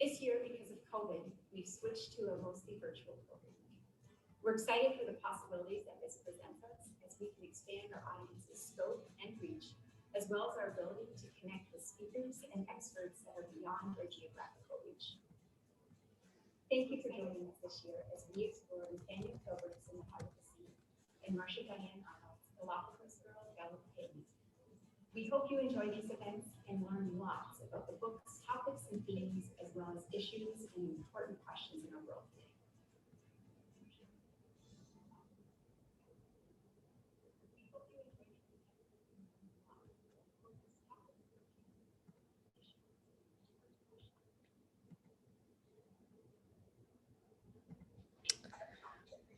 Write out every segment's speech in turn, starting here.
This year, because of COVID, we've switched to a mostly virtual program. We're excited for the possibilities that this presents us as we can expand our audience's scope and reach, as well as our ability to connect with speakers and experts that are beyond our geographical reach. Thank you for joining us this year as we explore the canyon pilgrims in the heart of the sea and Marsha Diane Arnold's Galapagos Girl, Galapagos. We hope you enjoy these events and learn lots about the book's topics and themes, as well as issues and important questions in our world today.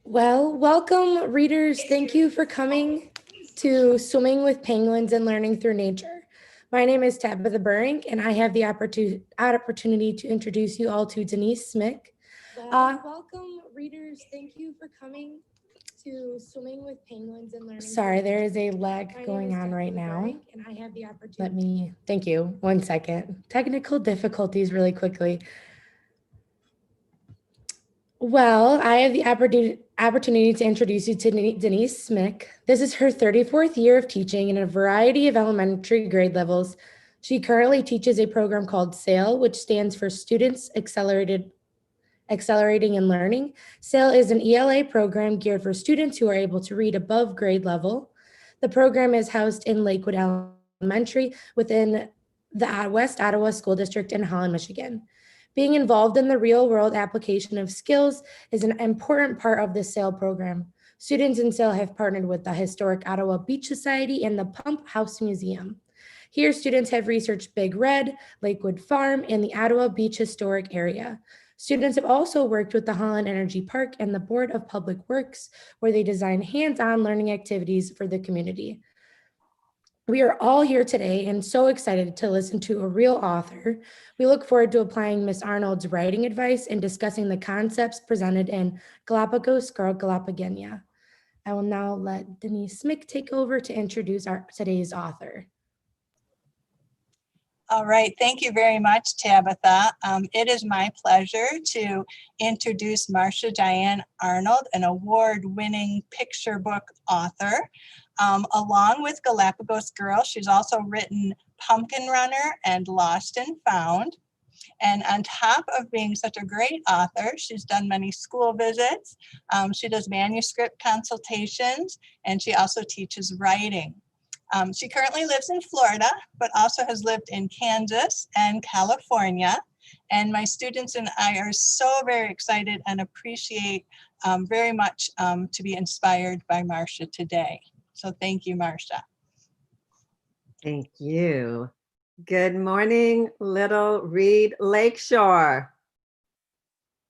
Well, welcome readers. Thank you for coming to Swimming with Penguins and Learning Through Nature. My name is Tabitha Burring, and I have the opportunity to introduce you all to Denise Smick. Welcome readers. Thank you for coming to Swimming with Penguins and Learning. Sorry, there is a lag going on right now. And I have the opportunity. Thank you. 1 second. Technical difficulties really quickly. Well, I have the opportunity to introduce you to Denise Smick. This is her 34th year of teaching in a variety of elementary grade levels. She currently teaches a program called SAIL, which stands for Students Accelerating in Learning. SAIL is an ELA program geared for students who are able to read above grade level. The program is housed in Lakewood Elementary within the West Ottawa School District in Holland, Michigan. Being involved in the real-world application of skills is an important part of the SAIL program. Students in SAIL have partnered with the Historic Ottawa Beach Society and the Pump House Museum. Here, students have researched Big Red, Lakewood Farm, and the Ottawa Beach Historic Area. Students have also worked with the Holland Energy Park and the Board of Public Works, where they design hands-on learning activities for the community. We are all here today and so excited to listen to a real author. We look forward to applying Ms. Arnold's writing advice and discussing the concepts presented in Galapagos Girl, Galapagenia. I will now let Denise Smick take over to introduce today's author. All right, thank you very much, Tabitha. It is my pleasure to introduce Marsha Diane Arnold, an award-winning picture book author. Along with Galapagos Girl, she's also written Pumpkin Runner and Lost and Found. And on top of being such a great author, she's done many school visits. She does manuscript consultations, and she also teaches writing. She currently lives in Florida, but also has lived in Kansas and California. And my students and I are so very excited and appreciate very much to be inspired by Marsha today. So thank you, Marsha. Thank you. Good morning, Little Reed Lakeshore.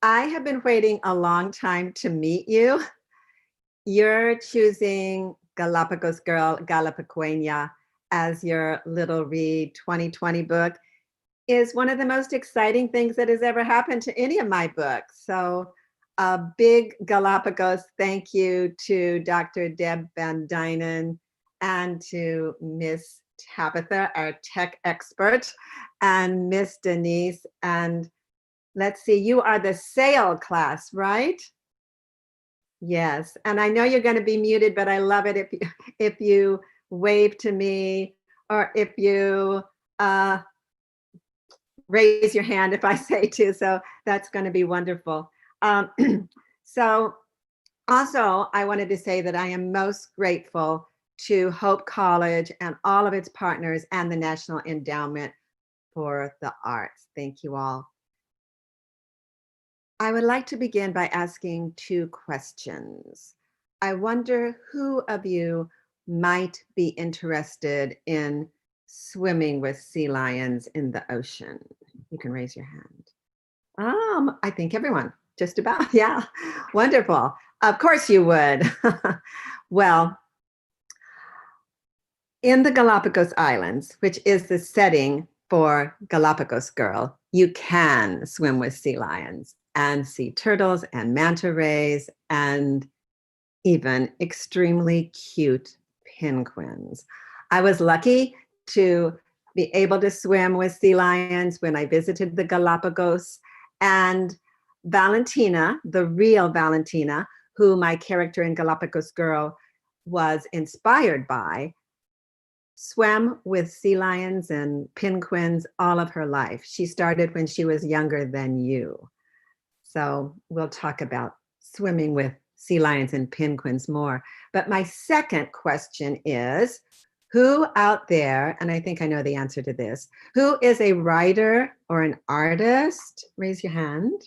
I have been waiting a long time to meet you. You're choosing Galapagos Girl, Galapagos as your Little Read 2020 book is one of the most exciting things that has ever happened to any of my books. So a big Galapagos thank you to Dr. Deb Van Dynen and to Miss Tabitha, our tech expert, and Miss Denise. And let's see, you are the SAIL class, right? Yes, and I know you're going to be muted, but I love it if you wave to me or if you raise your hand if I say to, so that's going to be wonderful. So also, I wanted to say that I am most grateful to Hope College and all of its partners and the National Endowment for the Arts. Thank you all. I would like to begin by asking 2 questions. I wonder who of you might be interested in swimming with sea lions in the ocean. You can raise your hand. I think everyone, just about, yeah, wonderful. Of course you would. Well, in the Galapagos Islands, which is the setting for Galapagos Girl, you can swim with sea lions and sea turtles and manta rays and even extremely cute penguins. I was lucky to be able to swim with sea lions when I visited the Galapagos. And Valentina, the real Valentina, who my character in Galapagos Girl was inspired by, swam with sea lions and penguins all of her life. She started when she was younger than you. So we'll talk about swimming with sea lions and penguins more. But my second question is, who out there, and I think I know the answer to this, who is a writer or an artist? Raise your hand.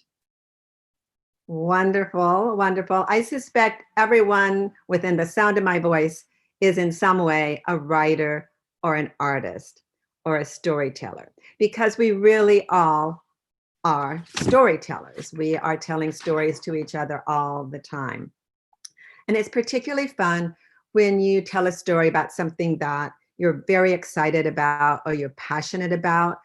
Wonderful, wonderful. I suspect everyone within the sound of my voice is in some way a writer or an artist or a storyteller, because we really all are storytellers. We are telling stories to each other all the time. And it's particularly fun when you tell a story about something that you're very excited about or you're passionate about.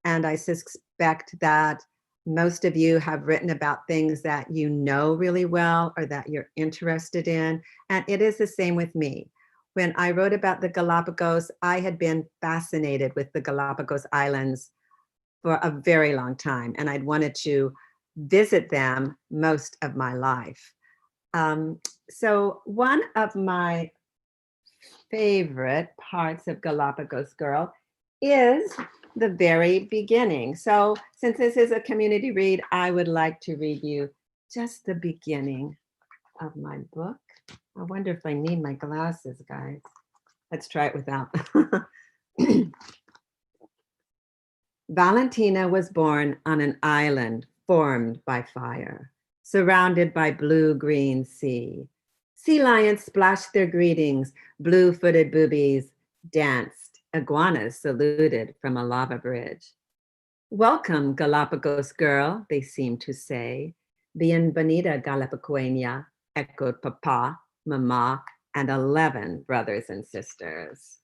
And I suspect that most of you have written about things that you know really well or that you're interested in. And it is the same with me. When I wrote about the Galapagos, I had been fascinated with the Galapagos Islands for a very long time, and I'd wanted to visit them most of my life. So one of my favorite parts of Galapagos Girl is the very beginning. So since this is a community read, I would like to read you just the beginning of my book. I wonder if I need my glasses, guys. Let's try it without. Valentina was born on an island formed by fire, surrounded by blue-green sea. Sea lions splashed their greetings, blue-footed boobies danced, iguanas saluted from a lava bridge. Welcome, Galapagos girl, they seemed to say. Bienvenida, Galapagueña, echoed Papa, Mama, and 11 brothers and sisters.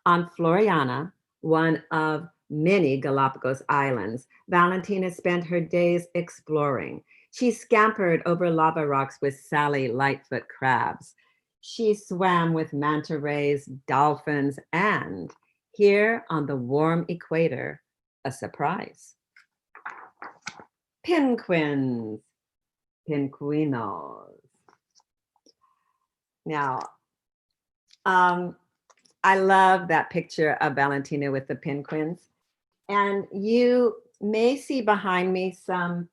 On Floriana, one of many Galapagos Islands, Valentina spent her days exploring. She scampered over lava rocks with Sally Lightfoot crabs. She swam with manta rays, dolphins, and here on the warm equator, a surprise. Penguins, penguinos. Now, I love that picture of Valentina with the penguins. And you may see behind me some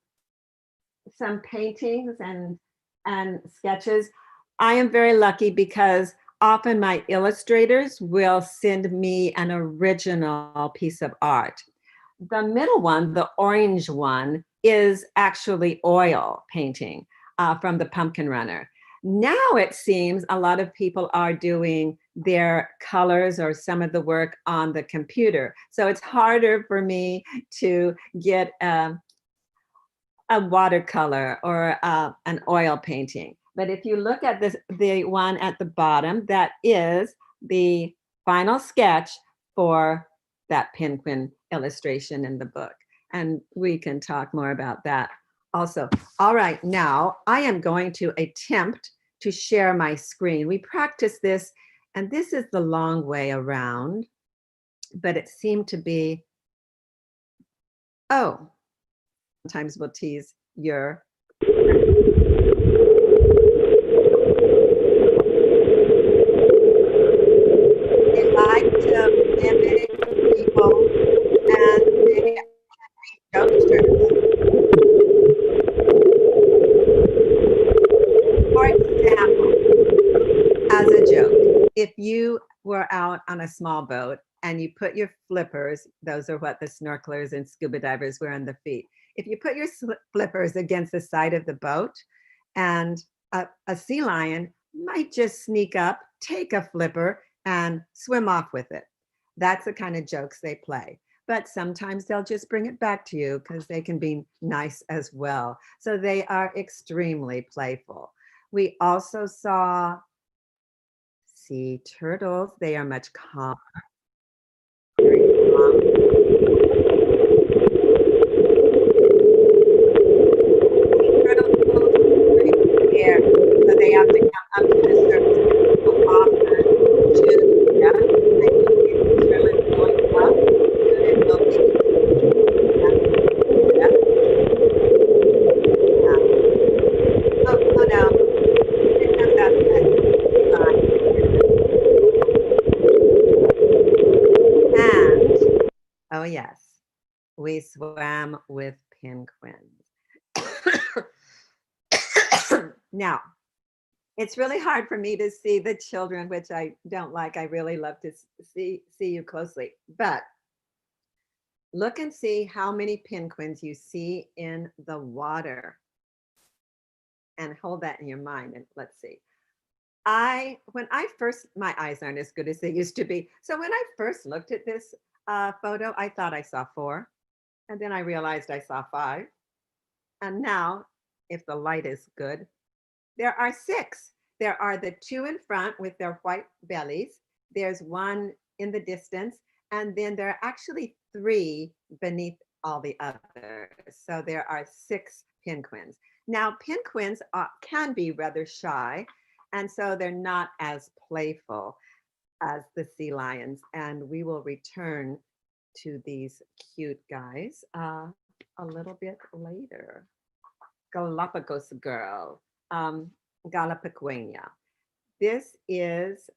paintings and sketches. I am very lucky because often my illustrators will send me an original piece of art. The middle one, the orange one, is actually oil painting from the Pumpkin Runner. Now it seems a lot of people are doing their colors or some of the work on the computer. So it's harder for me to get a watercolor or an oil painting. But if you look at this, the one at the bottom, that is the final sketch for that penguin illustration in the book. And we can talk more about that also. All right, now I am going to attempt to share my screen. We practiced this, and this is the long way around, but it seemed to be, oh, sometimes we'll tease your. They like to mimic people and maybe jokesters. For example, as a joke, if you were out on a small boat and you put your flippers, those are what the snorkelers and scuba divers wear on the feet. If you put your flippers against the side of the boat and a sea lion might just sneak up, take a flipper and swim off with it. That's the kind of jokes they play. But sometimes they'll just bring it back to you because they can be nice as well. So they are extremely playful. We also saw sea turtles. They are much calmer. Very calm. Sea turtles breathe air, so they have to come up to the surface often. Choose, yeah, they look at the turtle going up. Oh, yes. We swam with penguins. Now, it's really hard for me to see the children, which I don't like. I really love to see you closely. But look and see how many penguins you see in the water. And hold that in your mind. And let's see. When I first, my eyes aren't as good as they used to be. So when I first looked at this photo, I thought I saw 4. And then I realized I saw 5. And now, if the light is good, there are 6. There are the 2 in front with their white bellies. There's 1 in the distance. And then there are actually 3 beneath all the others. So there are 6 penguins. Now, penguins can be rather shy. And so they're not as playful as the sea lions. And we will return to these cute guys a little bit later. Galapagos girl, Galapagueña. This is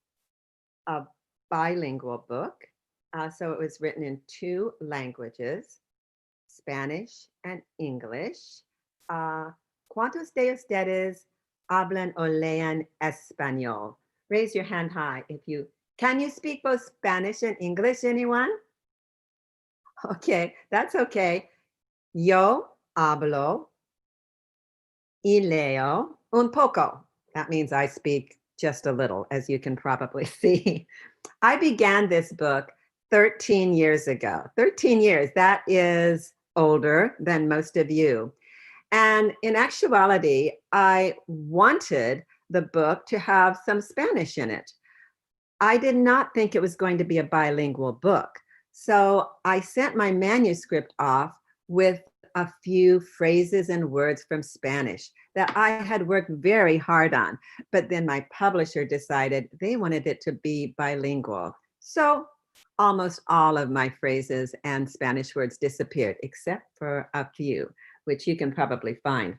a bilingual book. So it was written in 2 languages, Spanish and English. ¿Cuántos de ustedes hablan o leen español? Raise your hand high if you, can you speak both Spanish and English, anyone? Okay, that's okay. Yo hablo y leo un poco. That means I speak just a little, as you can probably see. I began this book 13 years ago. 13 years, that is older than most of you. And in actuality, I wanted the book to have some Spanish in it. I did not think it was going to be a bilingual book. So I sent my manuscript off with a few phrases and words from Spanish that I had worked very hard on. But then my publisher decided they wanted it to be bilingual. So almost all of my phrases and Spanish words disappeared, except for a few, which you can probably find.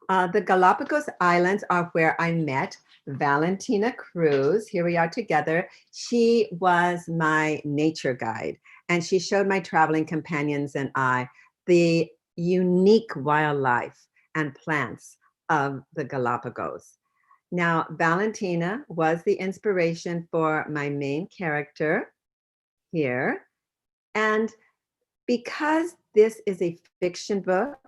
The Galapagos Islands are where I met Valentina Cruz. Here we are together. She was my nature guide, and she showed my traveling companions and I the unique wildlife and plants of the Galapagos. Now, Valentina was the inspiration for my main character here. And because this is a fiction book,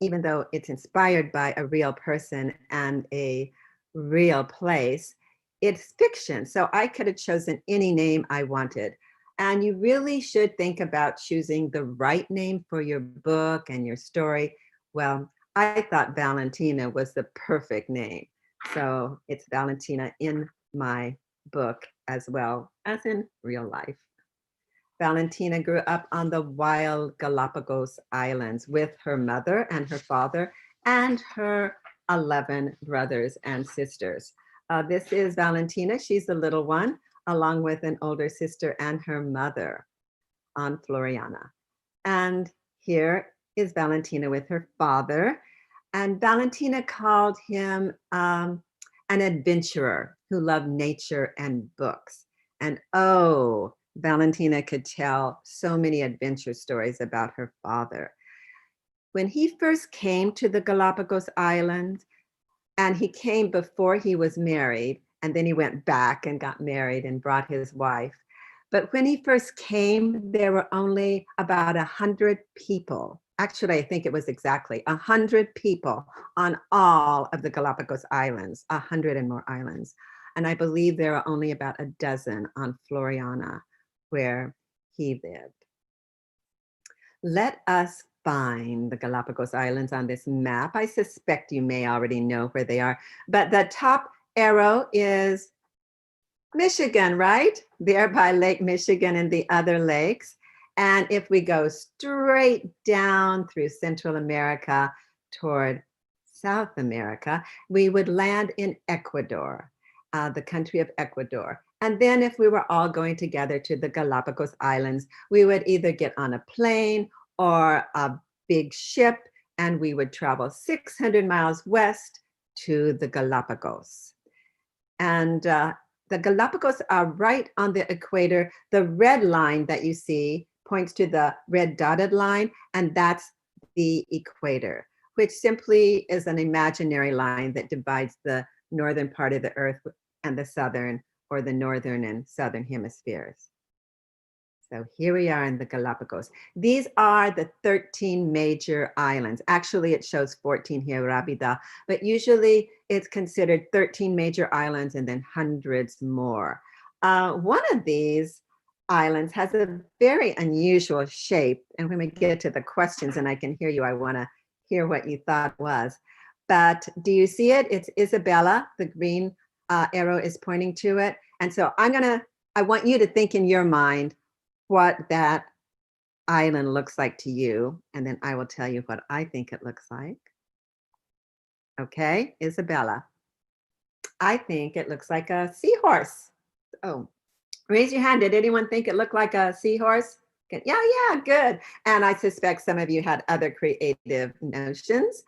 even though it's inspired by a real person and a real place, it's fiction. So I could have chosen any name I wanted. And you really should think about choosing the right name for your book and your story. Well, I thought Valentina was the perfect name. So it's Valentina in my book as well as in real life. Valentina grew up on the wild Galapagos Islands with her mother and her father and her 11 brothers and sisters. This is Valentina. She's the little one, along with an older sister and her mother on Floriana. And here is Valentina with her father. And Valentina called him an adventurer who loved nature and books. And oh, Valentina could tell so many adventure stories about her father. When he first came to the Galapagos Islands, and he came before he was married, and then he went back and got married and brought his wife. But when he first came, there were only about 100 people. Actually, I think it was exactly 100 people on all of the Galapagos Islands, 100 and more islands. And I believe there are only about a dozen on Floriana, where he lived. Let us find the Galapagos Islands on this map. I suspect you may already know where they are, but the top arrow is Michigan, right? There by Lake Michigan and the other lakes. And if we go straight down through Central America toward South America, we would land in Ecuador, the country of Ecuador. And then if we were all going together to the Galapagos Islands, we would either get on a plane or a big ship, and we would travel 600 miles west to the Galapagos. And the the Galapagos are right on the equator. The red line that you see points to the red dotted line, and that's the equator, which simply is an imaginary line that divides the northern part of the Earth and the southern, or the northern and southern hemispheres. So here we are in the Galapagos. These are the 13 major islands. Actually, it shows 14 here, Rábida, but usually it's considered 13 major islands and then hundreds more. One of these islands has a very unusual shape. And when we get to the questions and I can hear you, I want to hear what you thought it was. But do you see it? It's Isabella. The green arrow is pointing to it. And so I want you to think in your mind what that island looks like to you, and then I will tell you what I think it looks like. Okay, Isabella. I think it looks like a seahorse. Oh, raise your hand. Did anyone think it looked like a seahorse? Yeah, good. And I suspect some of you had other creative notions.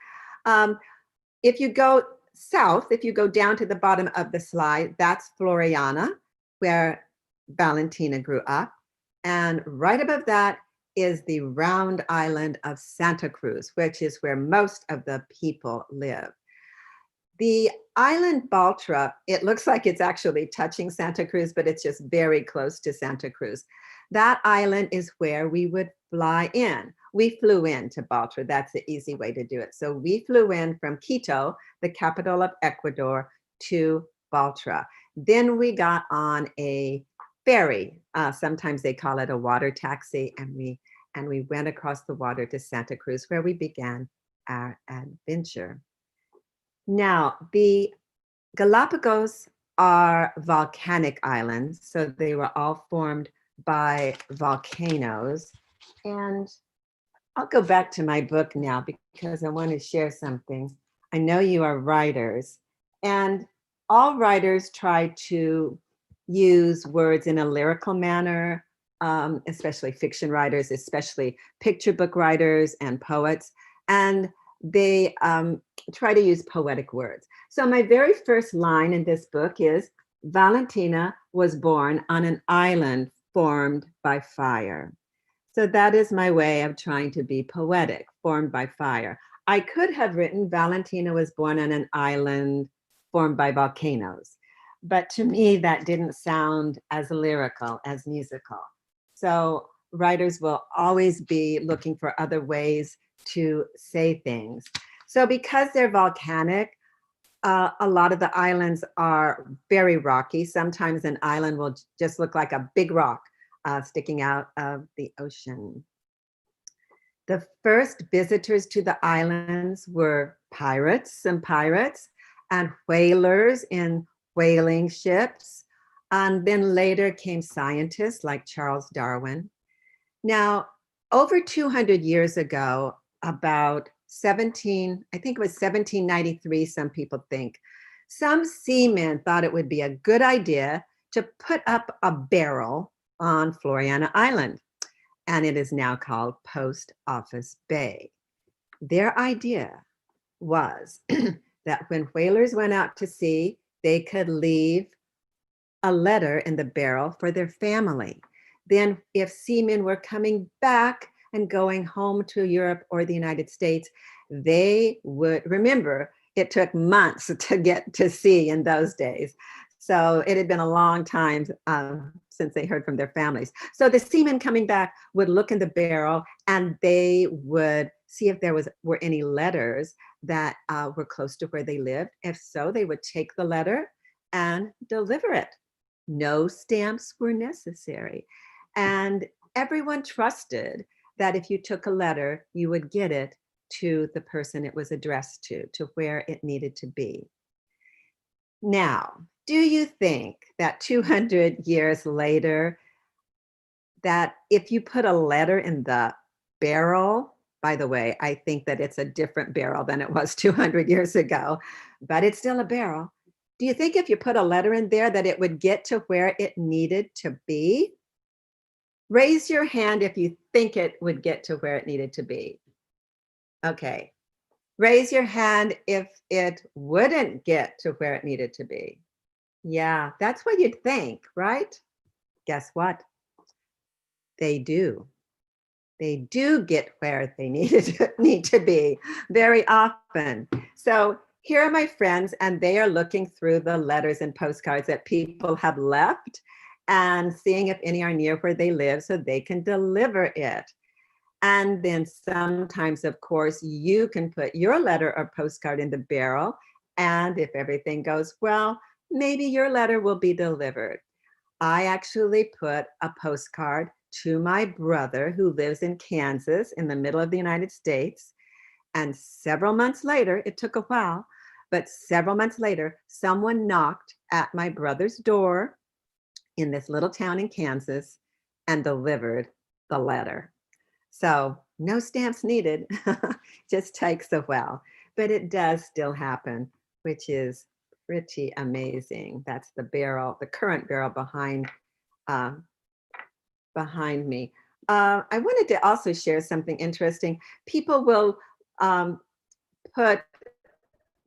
If you go south, if you go down to the bottom of the slide, that's Floriana, where Valentina grew up. And right above that is the round island of Santa Cruz, which is where most of the people live. The island Baltra, it looks like it's actually touching Santa Cruz, but it's just very close to Santa Cruz. That island is where we would fly in. We flew in to Baltra. That's the easy way to do it. So we flew in from Quito, the capital of Ecuador, to Baltra. Then we got on a ferry. Sometimes they call it a water taxi, and we went across the water to Santa Cruz, where we began our adventure. Now, the Galapagos are volcanic islands, so they were all formed by volcanoes. And I'll go back to my book now because I want to share something. I know you are writers, and all writers try to use words in a lyrical manner, especially fiction writers, especially picture book writers and poets. And they try to use poetic words. So my very first line in this book is, Valentina was born on an island formed by fire. So that is my way of trying to be poetic, formed by fire. I could have written, Valentina was born on an island formed by volcanoes. But to me, that didn't sound as lyrical, as musical. So writers will always be looking for other ways to say things. So because they're volcanic, a lot of the islands are very rocky. Sometimes an island will just look like a big rock sticking out of the ocean. The first visitors to the islands were pirates and whalers in whaling ships. And then later came scientists like Charles Darwin. Now, over 200 years ago, about 1793, some people think, some seamen thought it would be a good idea to put up a barrel on Floriana Island, and it is now called Post Office Bay. Their idea was that when whalers went out to sea, they could leave a letter in the barrel for their family. Then if seamen were coming back and going home to Europe or the United States, they would, remember, it took months to get to sea in those days. So it had been a long time since they heard from their families. So the seamen coming back would look in the barrel and they would see if there were any letters that were close to where they lived. If so, they would take the letter and deliver it. No stamps were necessary. And everyone trusted that if you took a letter, you would get it to the person it was addressed to where it needed to be. Now, do you think that 200 years later, that if you put a letter in the barrel, by the way, I think that it's a different barrel than it was 200 years ago, but it's still a barrel. Do you think if you put a letter in there that it would get to where it needed to be? Raise your hand if you think it would get to where it needed to be. Okay. Raise your hand if it wouldn't get to where it needed to be. Yeah, that's what you'd think, right? Guess what? They do. They do get where they need to be very often. So here are my friends, and they are looking through the letters and postcards that people have left and seeing if any are near where they live so they can deliver it. And then sometimes, of course, you can put your letter or postcard in the barrel. And if everything goes well, maybe your letter will be delivered. I actually put a postcard to my brother who lives in Kansas in the middle of the United States. And several months later, it took a while, but several months later, someone knocked at my brother's door in this little town in Kansas and delivered the letter. So no stamps needed, just takes a while, but it does still happen, which is pretty amazing. That's the barrel, the current barrel behind me. I wanted to also share something interesting. People will put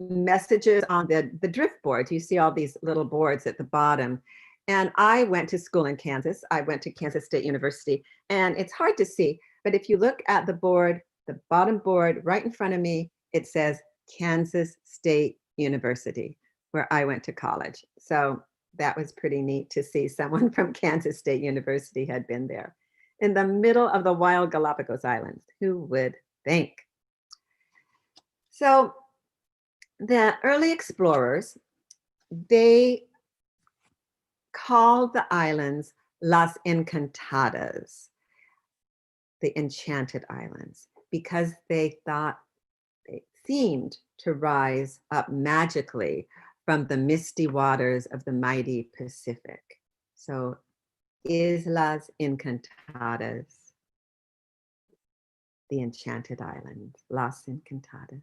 messages on the drift board. You see all these little boards at the bottom. And I went to school in Kansas. I went to Kansas State University, and it's hard to see, but if you look at the board, the bottom board right in front of me, it says Kansas State University, where I went to college. So that was pretty neat to see someone from Kansas State University had been there in the middle of the wild Galapagos Islands. Who would think? So the early explorers, they called the islands Las Encantadas, the Enchanted Islands, because they thought they seemed to rise up magically from the misty waters of the mighty Pacific. So Islas Encantadas, the Enchanted Islands, Las Encantadas.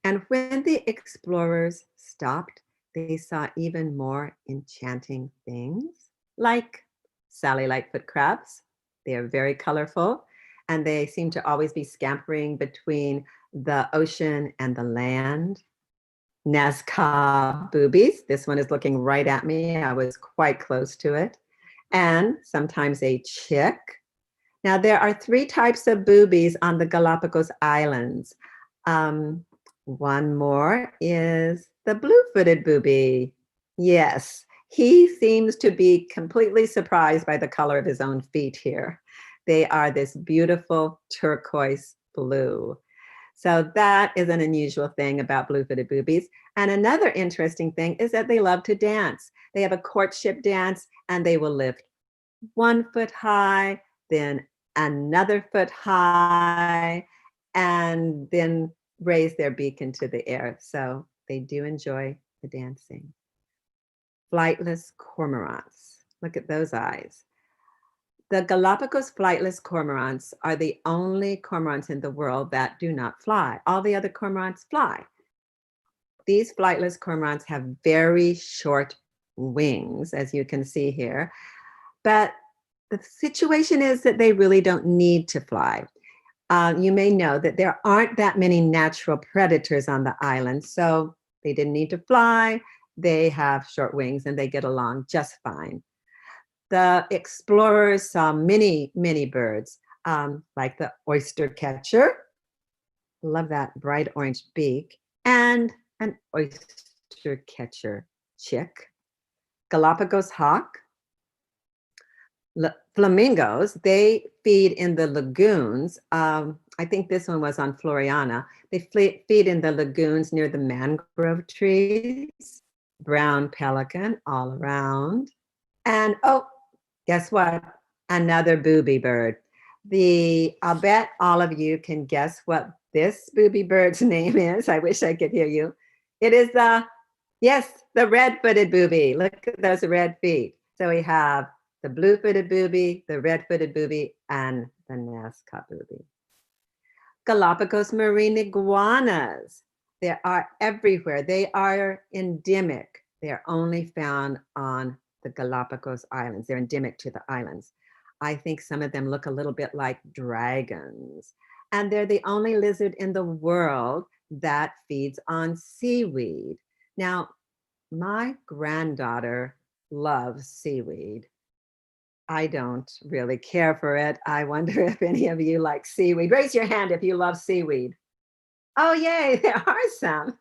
And when the explorers stopped, they saw even more enchanting things, like Sally Lightfoot crabs. They are very colorful, and they seem to always be scampering between the ocean and the land. Nazca boobies. This one is looking right at me. I was quite close to it. And sometimes a chick. Now, there are 3 types of boobies on the Galapagos Islands. One more is the blue-footed boobie. Yes, he seems to be completely surprised by the color of his own feet here. They are this beautiful turquoise blue. So that is an unusual thing about blue-footed boobies. And another interesting thing is that they love to dance. They have a courtship dance, and they will lift 1 foot high, then another foot high, and then raise their beak into the air. So they do enjoy the dancing. Flightless cormorants. Look at those eyes. The Galapagos flightless cormorants are the only cormorants in the world that do not fly. All the other cormorants fly. These flightless cormorants have very short wings, as you can see here. But the situation is that they really don't need to fly. You may know that there aren't that many natural predators on the island, so they didn't need to fly. They have short wings and they get along just fine. The explorers saw many, many birds, like the oyster catcher. Love that bright orange beak. And an oyster catcher chick. Galapagos hawk. Flamingos, they feed in the lagoons. I think this one was on Floriana. They feed in the lagoons near the mangrove trees. Brown pelican all around. And oh, guess what? Another booby bird. I'll bet all of you can guess what this booby bird's name is. I wish I could hear you. It is the red-footed boobie. Look at those red feet. So we have the blue-footed boobie, the red-footed boobie, and the Nazca boobie. Galapagos marine iguanas. They are everywhere. They are endemic. They are only found on the Galapagos Islands. They're endemic to the islands. I think some of them look a little bit like dragons. And they're the only lizard in the world that feeds on seaweed. Now, my granddaughter loves seaweed. I don't really care for it. I wonder if any of you like seaweed. Raise your hand if you love seaweed. Oh, yay, there are some.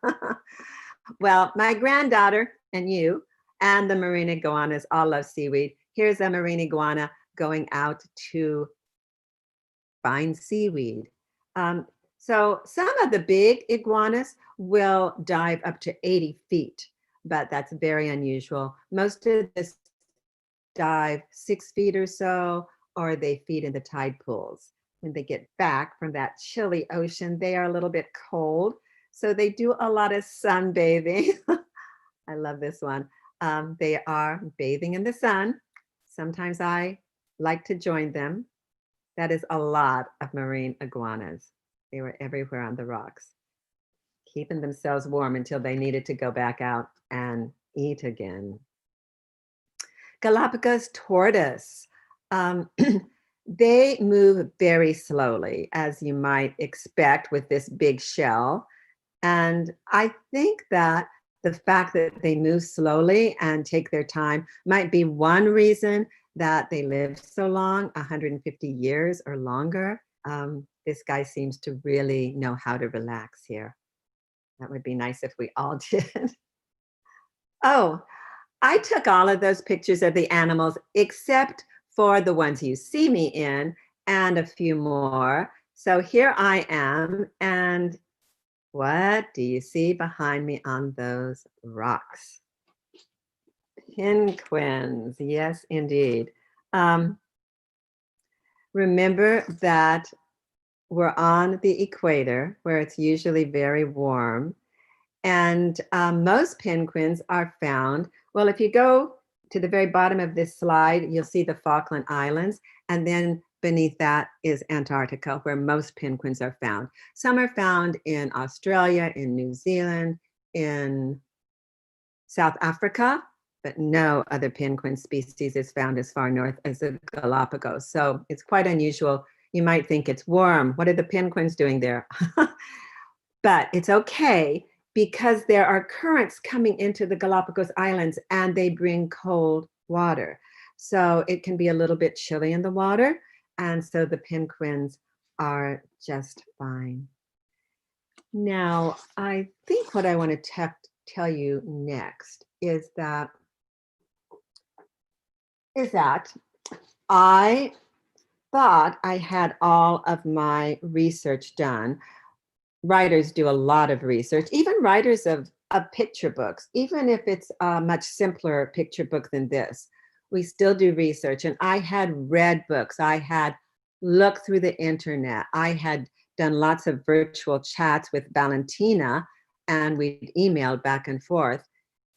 Well, my granddaughter and you and the marine iguanas all love seaweed. Here's a marine iguana going out to find seaweed. So some of the big iguanas will dive up to 80 feet, but that's very unusual. Most of this dive 6 feet or so, or they feed in the tide pools. When they get back from that chilly ocean, they are a little bit cold. So they do a lot of sunbathing. I love this one. They are bathing in the sun. Sometimes I like to join them. That is a lot of marine iguanas. They were everywhere on the rocks, keeping themselves warm until they needed to go back out and eat again. Galapagos tortoise. They move very slowly, as you might expect with this big shell. And I think that the fact that they move slowly and take their time might be one reason that they live so long, 150 years or longer. This guy seems to really know how to relax here. That would be nice if we all did. Oh, I took all of those pictures of the animals except for the ones you see me in and a few more. So here I am, and what do you see behind me on those rocks? Penguins, yes, indeed. Remember that we're on the equator where it's usually very warm. And most penguins are found, well, if you go to the very bottom of this slide, you'll see the Falkland Islands. And then beneath that is Antarctica, where most penguins are found. Some are found in Australia, in New Zealand, in South Africa, but no other penguin species is found as far north as the Galapagos. So it's quite unusual. You might think it's warm. What are the penguins doing there? But it's okay, because there are currents coming into the Galapagos Islands and they bring cold water. So it can be a little bit chilly in the water. And so the penguins are just fine. Now, I think what I want to tell you next is that I thought I had all of my research done. Writers do a lot of research, even writers of picture books, even if it's a much simpler picture book than this, we still do research. And I had read books, I had looked through the internet, I had done lots of virtual chats with Valentina, and we'd emailed back and forth.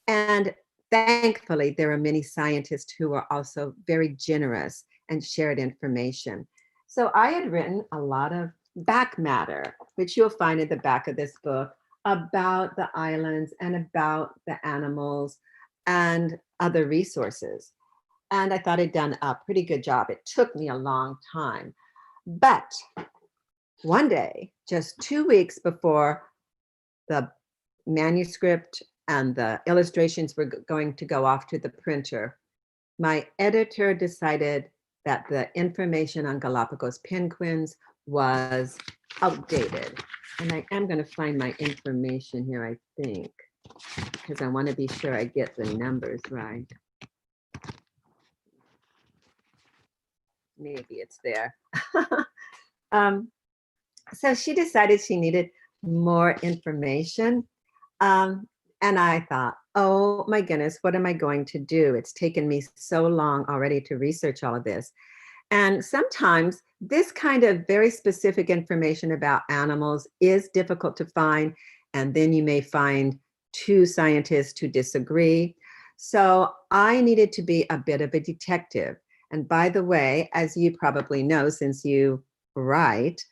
And thankfully, there are many scientists who are also very generous and shared information. So I had written a lot of back matter, which you'll find in the back of this book, about the islands and about the animals and other resources. And I thought I'd done a pretty good job. It took me a long time. But one day, just 2 weeks before the manuscript and the illustrations were going to go off to the printer, my editor decided that the information on Galapagos penguins was outdated. And I am going to find my information here, I think, because I want to be sure I get the numbers right. Maybe it's there. So she decided she needed more information. And I thought, oh my goodness, what am I going to do? It's taken me so long already to research all of this. And sometimes this kind of very specific information about animals is difficult to find. And then you may find two scientists who disagree. So I needed to be a bit of a detective. And by the way, as you probably know, since you write,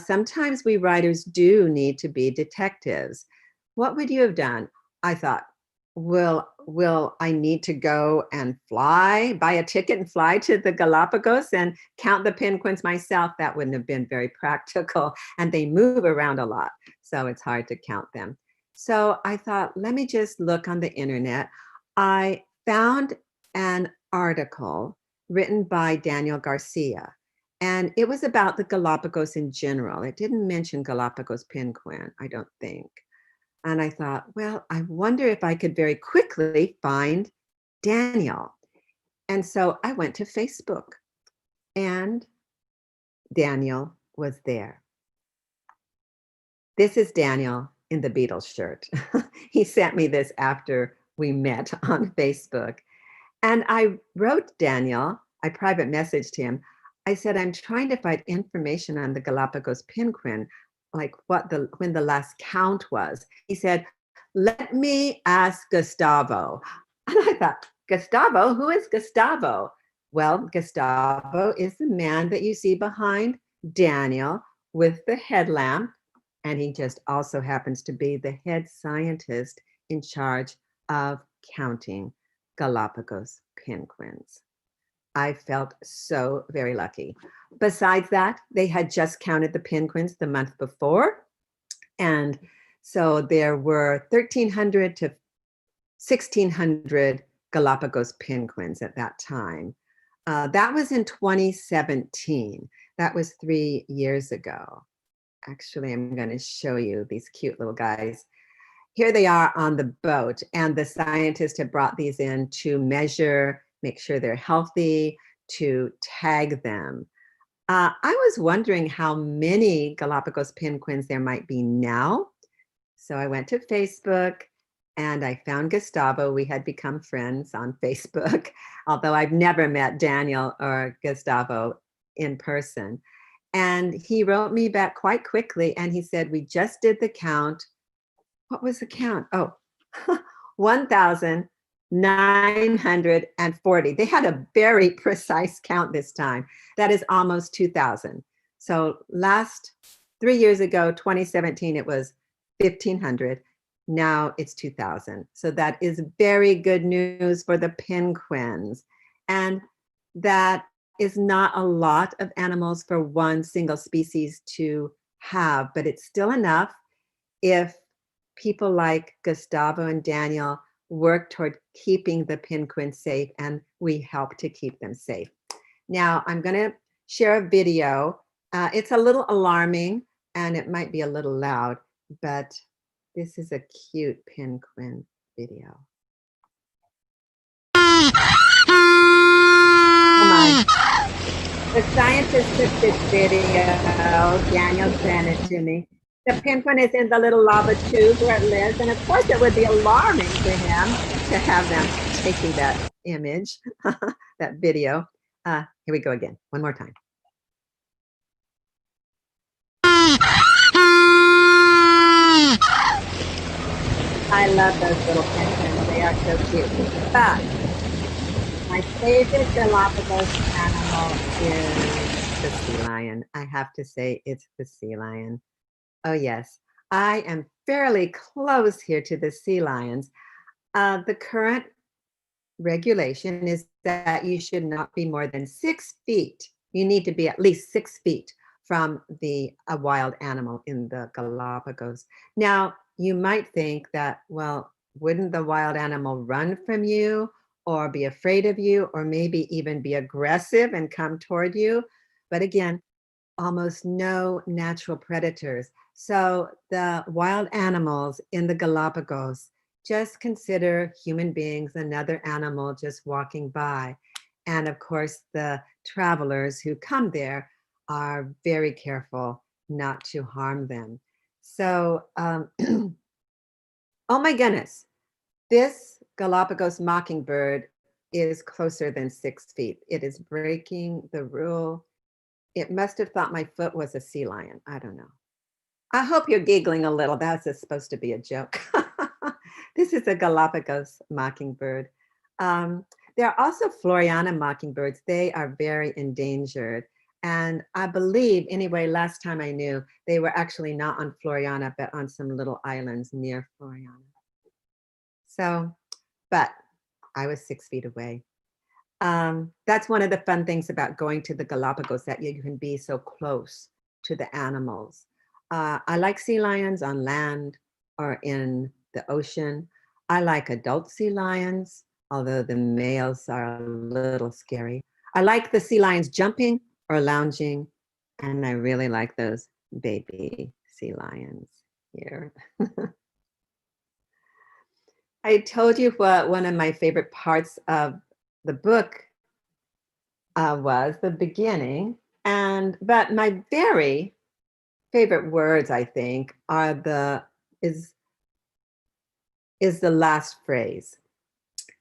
sometimes we writers do need to be detectives. What would you have done? I thought, will I need to go and buy a ticket and fly to the Galapagos and count the penguins myself? That wouldn't have been very practical, and they move around a lot, so it's hard to count them. So I thought, let me just look on the internet. I found an article written by Daniel Garcia, and it was about the Galapagos in general. It didn't mention Galapagos penguin, I don't think. And I thought, well, I wonder if I could very quickly find Daniel. And so I went to Facebook, and Daniel was there. This is Daniel in the Beatles shirt. He sent me this after we met on Facebook. And I wrote Daniel, I private messaged him. I said, I'm trying to find information on the Galapagos penguin, like when the last count was. He said, let me ask Gustavo. And I thought, Gustavo? Who is Gustavo? Well, Gustavo is the man that you see behind Daniel with the headlamp. And he just also happens to be the head scientist in charge of counting Galapagos penguins. I felt so very lucky. Besides that, they had just counted the penguins the month before. And so there were 1,300 to 1,600 Galapagos penguins at that time. That was in 2017. That was 3 years ago. Actually, I'm going to show you these cute little guys. Here they are on the boat, and the scientists have brought these in to measure, make sure they're healthy, to tag them. I was wondering how many Galapagos penguins there might be now. So I went to Facebook and I found Gustavo. We had become friends on Facebook, although I've never met Daniel or Gustavo in person. And he wrote me back quite quickly and he said, we just did the count. What was the count? Oh, 1,940. They had a very precise count this time. That is almost 2,000. So 3 years ago, 2017, it was 1,500. Now it's 2,000. So that is very good news for the penguins. And that is not a lot of animals for one single species to have, but it's still enough if people like Gustavo and Daniel work toward keeping the penguins safe, and we help to keep them safe. Now I'm going to share a video. It's a little alarming and it might be a little loud, but this is a cute penguin video. Oh my. The scientist took this video. Daniel sent it to me. The penguin is in the little lava tube where it lives. And of course it would be alarming for him to have them taking that image, that video. Here we go again, one more time. I love those little penguins. They are so cute. But my favorite Galapagos animal is the sea lion. I have to say it's the sea lion. Oh yes, I am fairly close here to the sea lions. The current regulation is that you should not be more than 6 feet. You need to be at least 6 feet from a wild animal in the Galapagos. Now, you might think that, well, wouldn't the wild animal run from you or be afraid of you or maybe even be aggressive and come toward you? But again, almost no natural predators. So the wild animals in the Galapagos just consider human beings another animal just walking by. And of course, the travelers who come there are very careful not to harm them. So, oh my goodness, this Galapagos Mockingbird is closer than 6 feet. It is breaking the rule. It must have thought my foot was a sea lion. I don't know. I hope you're giggling a little. That's supposed to be a joke. This is a Galapagos mockingbird. There are also Floriana mockingbirds. They are very endangered. And I believe, anyway, last time I knew, they were actually not on Floriana, but on some little islands near Floriana. So, but I was 6 feet away. That's one of the fun things about going to the Galapagos, that you can be so close to the animals. I like sea lions on land or in the ocean. I like adult sea lions, although the males are a little scary. I like the sea lions jumping or lounging, and I really like those baby sea lions here. I told you what one of my favorite parts of the book was the beginning, but my very favorite words, I think, are is the last phrase.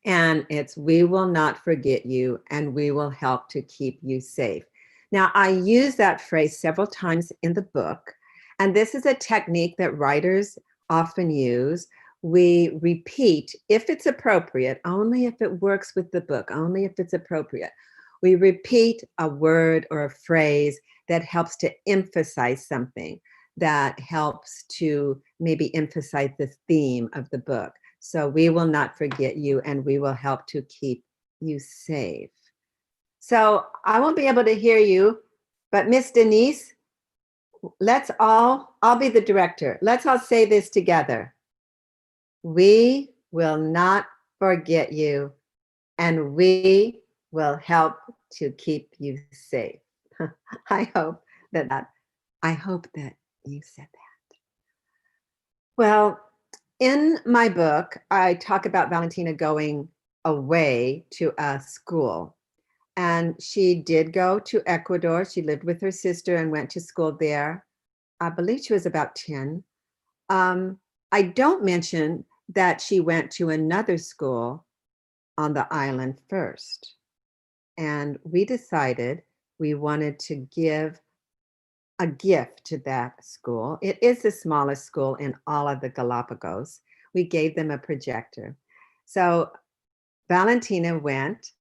And it's, we will not forget you and we will help to keep you safe. Now, I use that phrase several times in the book, and this is a technique that writers often use. We repeat, if it's appropriate, only if it works with the book, only if it's appropriate. We repeat a word or a phrase that helps to emphasize something, that helps to maybe emphasize the theme of the book. So we will not forget you and we will help to keep you safe. So I won't be able to hear you, but Miss Denise, I'll be the director. Let's all say this together. We will not forget you and we will help to keep you safe. I hope that you said that. Well, in my book, I talk about Valentina going away to a school. And she did go to Ecuador. She lived with her sister and went to school there. I believe she was about 10. I don't mention that she went to another school on the island first. And we decided we wanted to give a gift to that school. It is the smallest school in all of the Galapagos. We gave them a projector. So Valentina went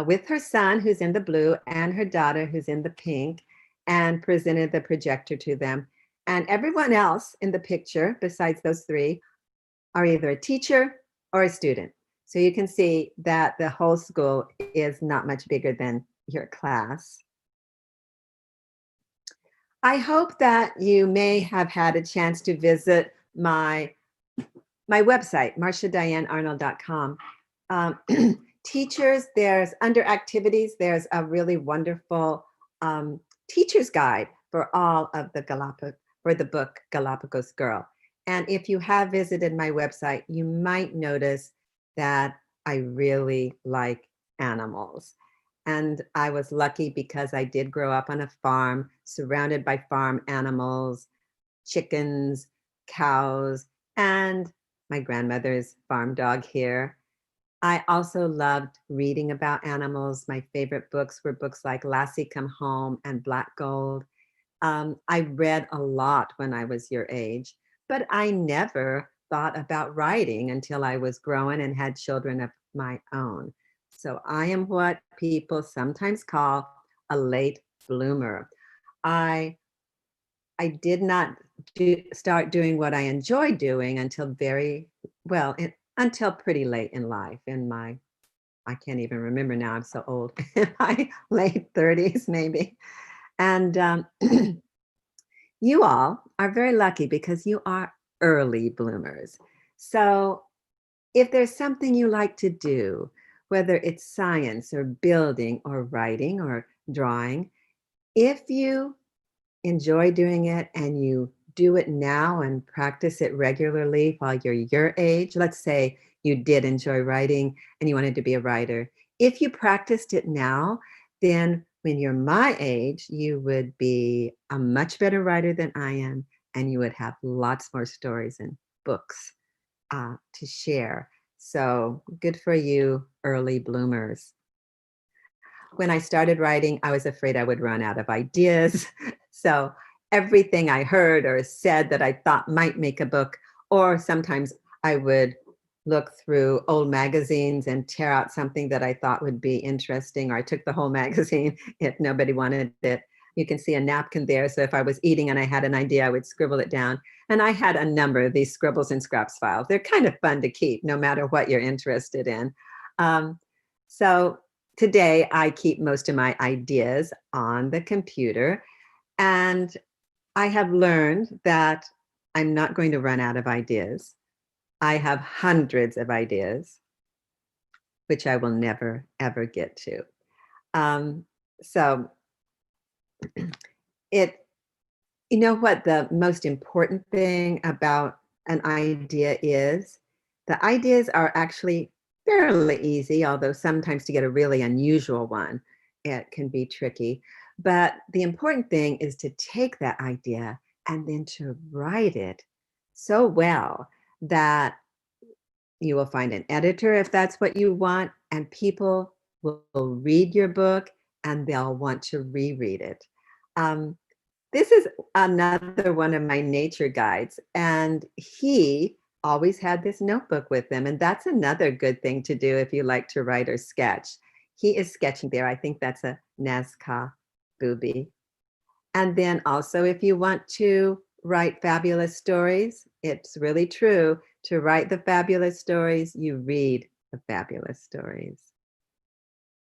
with her son, who's in the blue, and her daughter, who's in the pink, and presented the projector to them. And everyone else in the picture, besides those three, are either a teacher or a student. So you can see that the whole school is not much bigger than your class. I hope that you may have had a chance to visit my website, marciadianearnold.com. Teachers, there's under activities, there's a really wonderful teacher's guide for all of for the book Galapagos Girl. And if you have visited my website, you might notice that I really like animals. And I was lucky because I did grow up on a farm surrounded by farm animals, chickens, cows, and my grandmother's farm dog here. I also loved reading about animals. My favorite books were books like Lassie Come Home and Black Gold. I read a lot when I was your age, but I never thought about writing until I was growing and had children of my own. So I am what people sometimes call a late bloomer. I did not start doing what I enjoy doing until until pretty late in life. I can't even remember now, I'm so old, in my late 30s maybe. And you all are very lucky because you are early bloomers. So if there's something you like to do, whether it's science or building or writing or drawing, if you enjoy doing it and you do it now and practice it regularly while you're your age, let's say you did enjoy writing and you wanted to be a writer. If you practiced it now, then when you're my age, you would be a much better writer than I am, and you would have lots more stories and books to share. So good for you, early bloomers. When I started writing, I was afraid I would run out of ideas. So everything I heard or said that I thought might make a book, or sometimes I would look through old magazines and tear out something that I thought would be interesting, or I took the whole magazine if nobody wanted it. You can see a napkin there. So if I was eating and I had an idea, I would scribble it down. And I had a number of these scribbles and scraps files. They're kind of fun to keep no matter what you're interested in. So today I keep most of my ideas on the computer. And I have learned that I'm not going to run out of ideas. I have hundreds of ideas, which I will never, ever get to. So you know what the most important thing about an idea is? The ideas are actually fairly easy, although sometimes to get a really unusual one, it can be tricky. But the important thing is to take that idea and then to write it so well that you will find an editor if that's what you want, and people will read your book and they'll want to reread it. This is another one of my nature guides, and he always had this notebook with him, and that's another good thing to do if you like to write or sketch. He is sketching there. I think that's a Nazca Boobie. And then also, if you want to write fabulous stories, it's really true. To write the fabulous stories, you read the fabulous stories.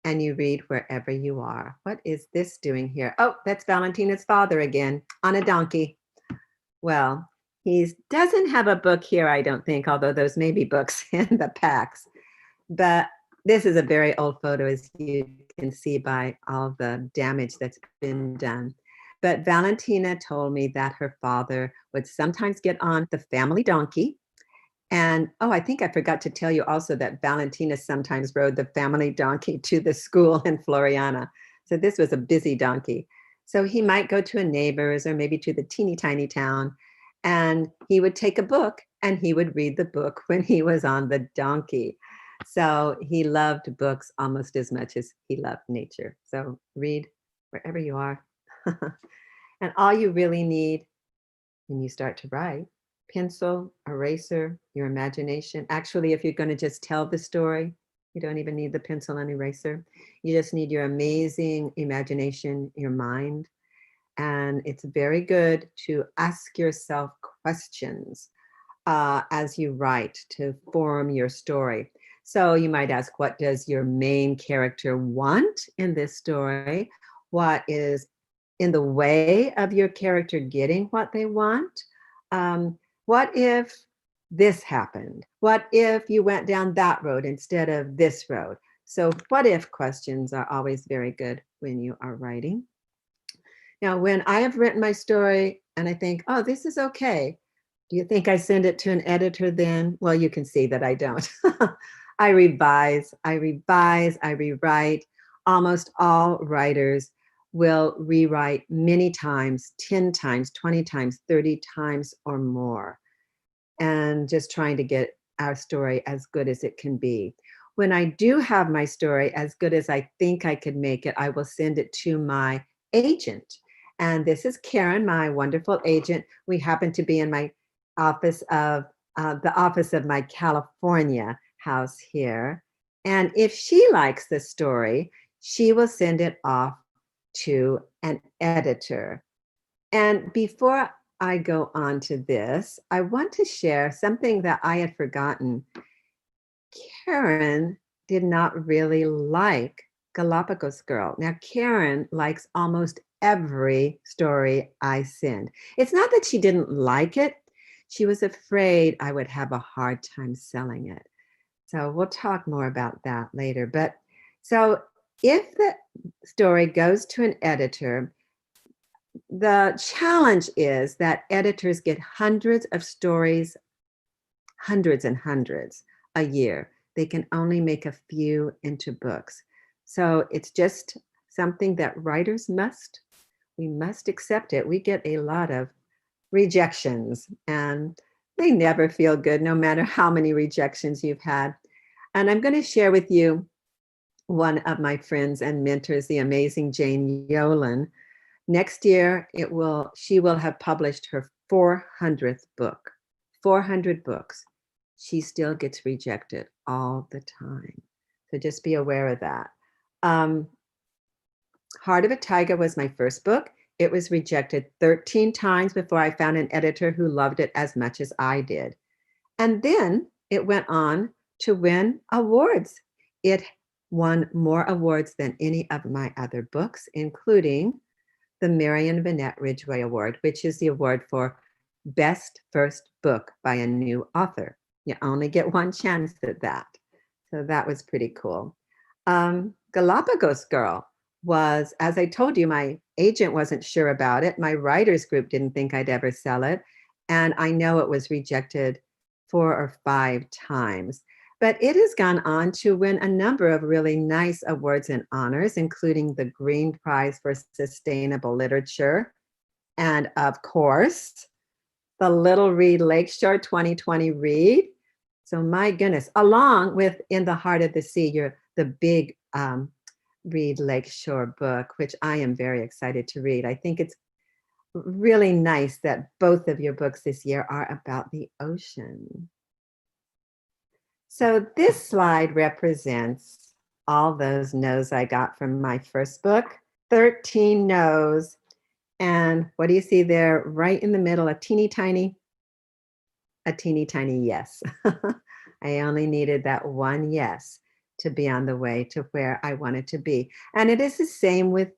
And you read wherever you are. What is this doing here? Oh, that's Valentina's father again, on a donkey. Well, he doesn't have a book here, I don't think, although those may be books in the packs. But this is a very old photo, as you can see by all the damage that's been done. But Valentina told me that her father would sometimes get on the family donkey. And, oh, I think I forgot to tell you also that Valentina sometimes rode the family donkey to the school in Floriana. So this was a busy donkey. So he might go to a neighbor's or maybe to the teeny tiny town, and he would take a book and he would read the book when he was on the donkey. So he loved books almost as much as he loved nature. So read wherever you are. And all you really need when you start to write, pencil, eraser, your imagination. Actually, if you're going to just tell the story, you don't even need the pencil and eraser. You just need your amazing imagination, your mind. And it's very good to ask yourself questions as you write to form your story. So you might ask, what does your main character want in this story? What is in the way of your character getting what they want? What if this happened? What if you went down that road instead of this road? So what if questions are always very good when you are writing. Now, when I have written my story and I think, oh, this is okay, do you think I send it to an editor then? Well, you can see that I don't. I revise, I rewrite. Almost all writers will rewrite many times, 10 times, 20 times, 30 times or more, and just trying to get our story as good as it can be. When I do have my story as good as I think I could make it, I will send it to my agent. And this is Karen, my wonderful agent. We happen to be in my office of the office of my California house here. And if she likes the story, she will send it off to an editor. And before I go on to this, I want to share something that I had forgotten. Karen did not really like Galapagos Girl. Now, Karen likes almost every story I send. It's not that she didn't like it. She was afraid I would have a hard time selling it. So we'll talk more about that later. But so if the story goes to an editor, the challenge is that editors get hundreds of stories, hundreds and hundreds a year. They can only make a few into books. So it's just something that writers we must accept it. We get a lot of rejections and they never feel good no matter how many rejections you've had. And I'm going to share with you one of my friends and mentors, the amazing Jane Yolen. Next year, she will have published her 400th book, 400 books. She still gets rejected all the time. So just be aware of that. Heart of a Tiger was my first book. It was rejected 13 times before I found an editor who loved it as much as I did. And then it went on to win awards. It won more awards than any of my other books, including the Marion Vinette Ridgway Award, which is the award for Best First Book by a New Author. You only get one chance at that. So that was pretty cool. Galapagos Girl was, as I told you, my agent wasn't sure about it. My writers group didn't think I'd ever sell it. And I know it was rejected 4 or 5 times. But it has gone on to win a number of really nice awards and honors, including the Green Prize for Sustainable Literature. And of course, the Little Reed Lakeshore 2020 Read. So my goodness, along with In the Heart of the Sea, the big Reed Lakeshore book, which I am very excited to read. I think it's really nice that both of your books this year are about the ocean. So this slide represents all those no's I got from my first book, 13 no's. And what do you see there right in the middle, a teeny tiny yes. I only needed that one yes to be on the way to where I wanted to be. And it is the same with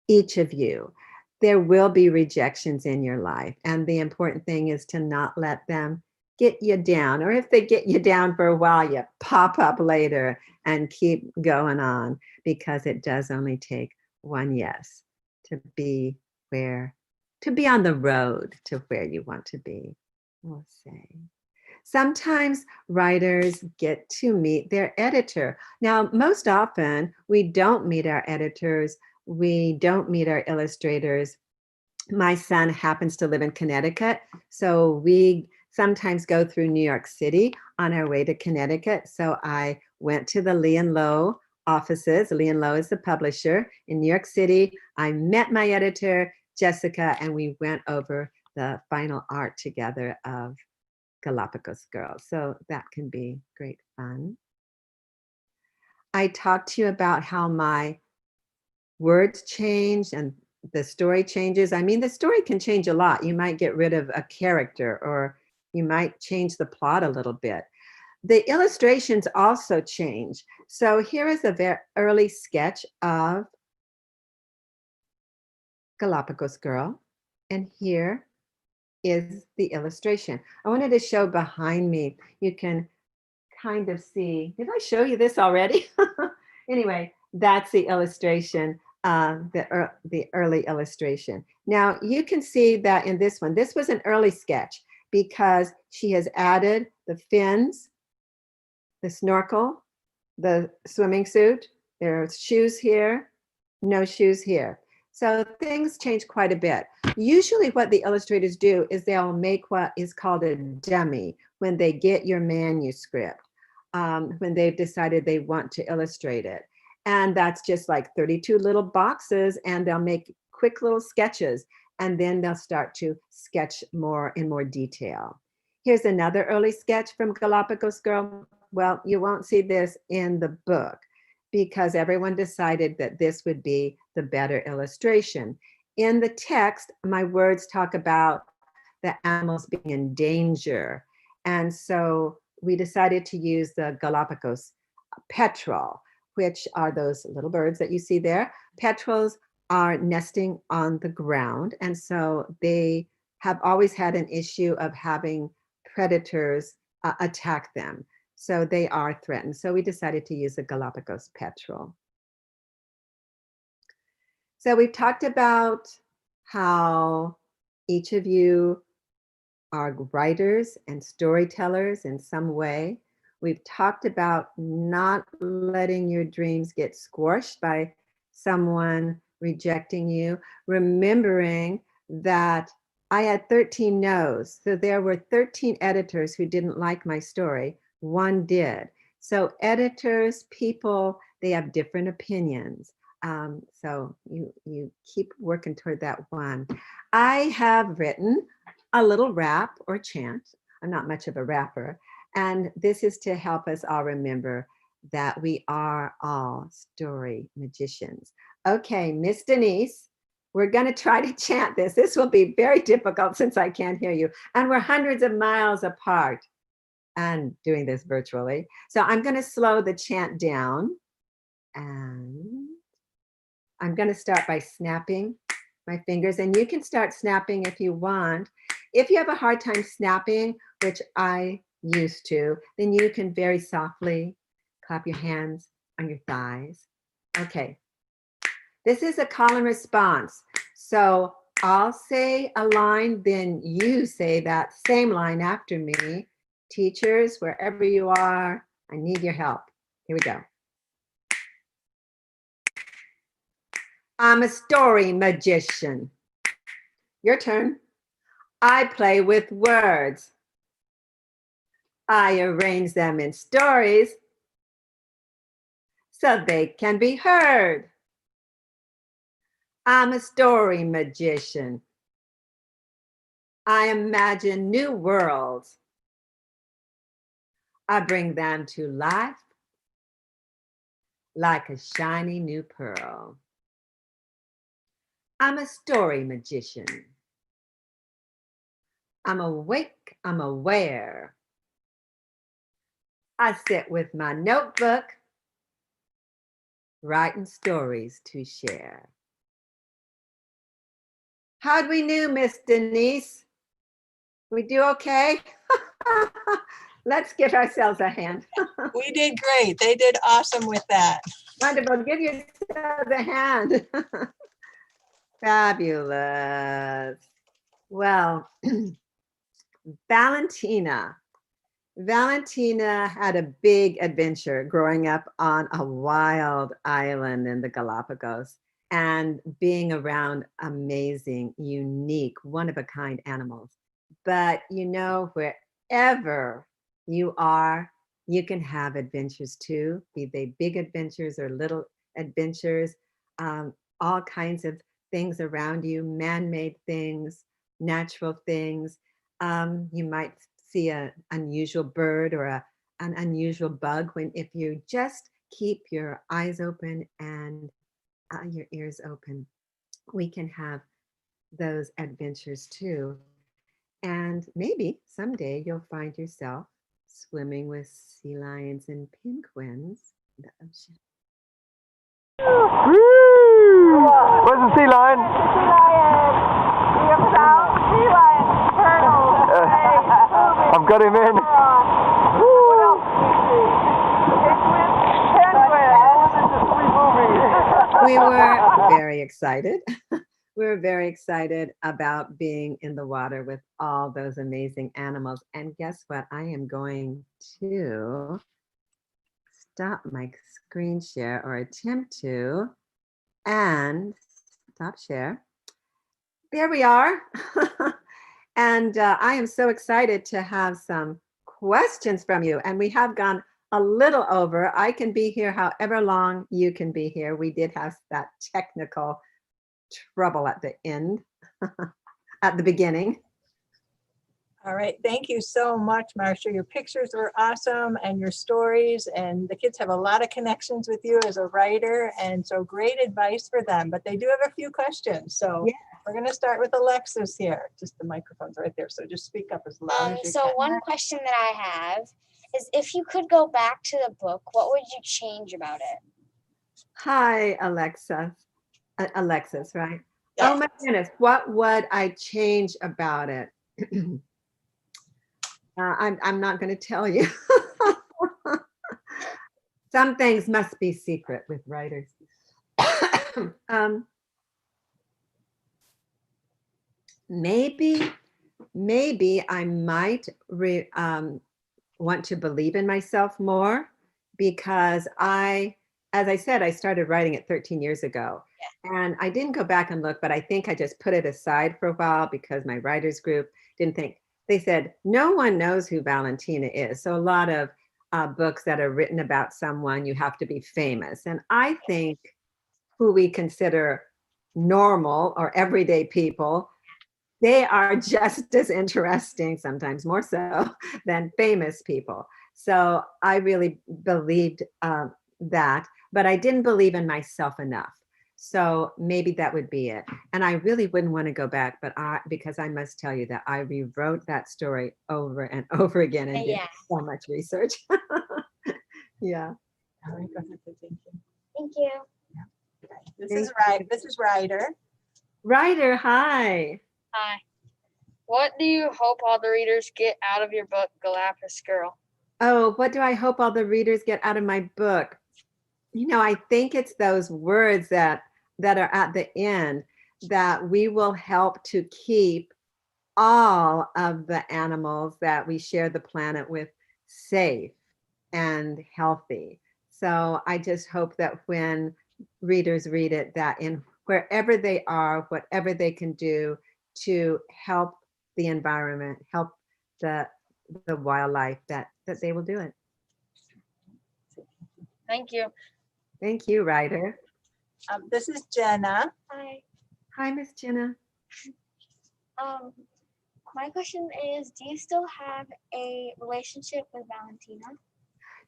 each of you. There will be rejections in your life. And the important thing is to not let them get you down. Or if they get you down for a while, you pop up later and keep going on, because it does only take one yes to be on the road to where you want to be, we'll say. Sometimes writers get to meet their editor. Now, most often we don't meet our editors. We don't meet our illustrators. My son happens to live in Connecticut, so we sometimes go through New York City on our way to Connecticut. So I went to the Lee and Low offices. Lee and Low is the publisher in New York City. I met my editor, Jessica, and we went over the final art together of Galapagos Girl. So that can be great fun. I talked to you about how my words change and the story changes. I mean, the story can change a lot. You might get rid of a character, or you might change the plot a little bit. The illustrations also change. So here is a very early sketch of Galapagos Girl, and here is the illustration. I wanted to show behind me. You can kind of see, did I show you this already? Anyway, that's the illustration, the early illustration. Now you can see that in this one, this was an early sketch because she has added the fins, the snorkel, the swimming suit. There's shoes here, no shoes here. So things change quite a bit. Usually what the illustrators do is they'll make what is called a dummy when they get your manuscript, when they've decided they want to illustrate it. And that's just like 32 little boxes, and they'll make quick little sketches, and then they'll start to sketch more in more detail. Here's another early sketch from Galapagos Girl. Well, you won't see this in the book because everyone decided that this would be the better illustration. In the text, my words talk about the animals being in danger. And so we decided to use the Galapagos petrel, which are those little birds that you see there. Petrels are nesting on the ground. And so they have always had an issue of having predators attack them. So they are threatened. So we decided to use the Galapagos petrel. So we've talked about how each of you are writers and storytellers in some way. We've talked about not letting your dreams get squashed by someone rejecting you, remembering that I had 13 no's. So there were 13 editors who didn't like my story. One did. So editors, people, they have different opinions. So you keep working toward that one. I have written a little rap or chant. I'm not much of a rapper. And this is to help us all remember that we are all story magicians. Okay, Miss Denise, we're going to try to chant this. This will be very difficult since I can't hear you. And we're hundreds of miles apart and doing this virtually. So I'm going to slow the chant down. And I'm going to start by snapping my fingers, and you can start snapping if you want. If you have a hard time snapping, which I used to, then you can very softly clap your hands on your thighs. Okay. This is a call and response. So I'll say a line, then you say that same line after me. Teachers, wherever you are, I need your help. Here we go. I'm a story magician. Your turn. I play with words. I arrange them in stories so they can be heard. I'm a story magician. I imagine new worlds. I bring them to life like a shiny new pearl. I'm a story magician. I'm awake, I'm aware. I sit with my notebook, writing stories to share. How'd we do, Miss Denise? We do okay? Let's give ourselves a hand. We did great. They did awesome with that. Wonderful. Give yourselves a hand. Fabulous. Well, Valentina had a big adventure growing up on a wild island in the Galapagos and being around amazing, unique, one-of-a-kind animals. But you know, wherever you are, you can have adventures too, be they big adventures or little adventures, all kinds of things around you, man-made things, natural things. You might see an unusual bird or an unusual bug if you just keep your eyes open and your ears open. We can have those adventures too. And maybe someday you'll find yourself swimming with sea lions and penguins in the ocean. Woo! Where's the sea lion? Sea lion. We have found sea lion. Turtles. I've got him in. What else do we see? Penguins. We were very excited. We were very excited about being in the water with all those amazing animals. And guess what? I am going to stop my screen share or attempt to and stop share. There we are. And I am so excited to have some questions from you. And we have gone a little over. I can be here however long you can be here. We did have that technical trouble at the end, at the beginning. All right, thank you so much, Marcia. Your pictures were awesome and your stories, and the kids have a lot of connections with you as a writer, and so great advice for them, but they do have a few questions. So yeah. We're gonna start with Alexis here. Just the microphone's right there, so just speak up as loud as you so can. One question that I have is, if you could go back to the book, what would you change about it? Hi, Alexis, right? Yes. Oh my goodness, what would I change about it? I'm not going to tell you. Some things must be secret with writers. Maybe I might want to believe in myself more, because as I said, I started writing it 13 years ago. Yeah. And I didn't go back and look, but I think I just put it aside for a while because my writers group didn't think. They said, no one knows who Valentina is. So a lot of books that are written about someone, you have to be famous. And I think who we consider normal or everyday people, they are just as interesting, sometimes more so, than famous people. So I really believed that, but I didn't believe in myself enough. So maybe that would be it. And I really wouldn't want to go back, but because I must tell you that I rewrote that story over and over again and did so much research. Yeah. All right, go ahead, thank you. Thank you. Yeah. This is Ryder. Ryder, hi. Hi. What do you hope all the readers get out of your book, Galapagos Girl? Oh, what do I hope all the readers get out of my book? I think it's those words that are at the end, that we will help to keep all of the animals that we share the planet with safe and healthy. So I just hope that when readers read it, that in wherever they are, whatever they can do to help the environment, help the wildlife, that they will do it. Thank you. Thank you, Ryder. This is Jenna. Hi. Hi, Miss Jenna. My question is, do you still have a relationship with Valentina?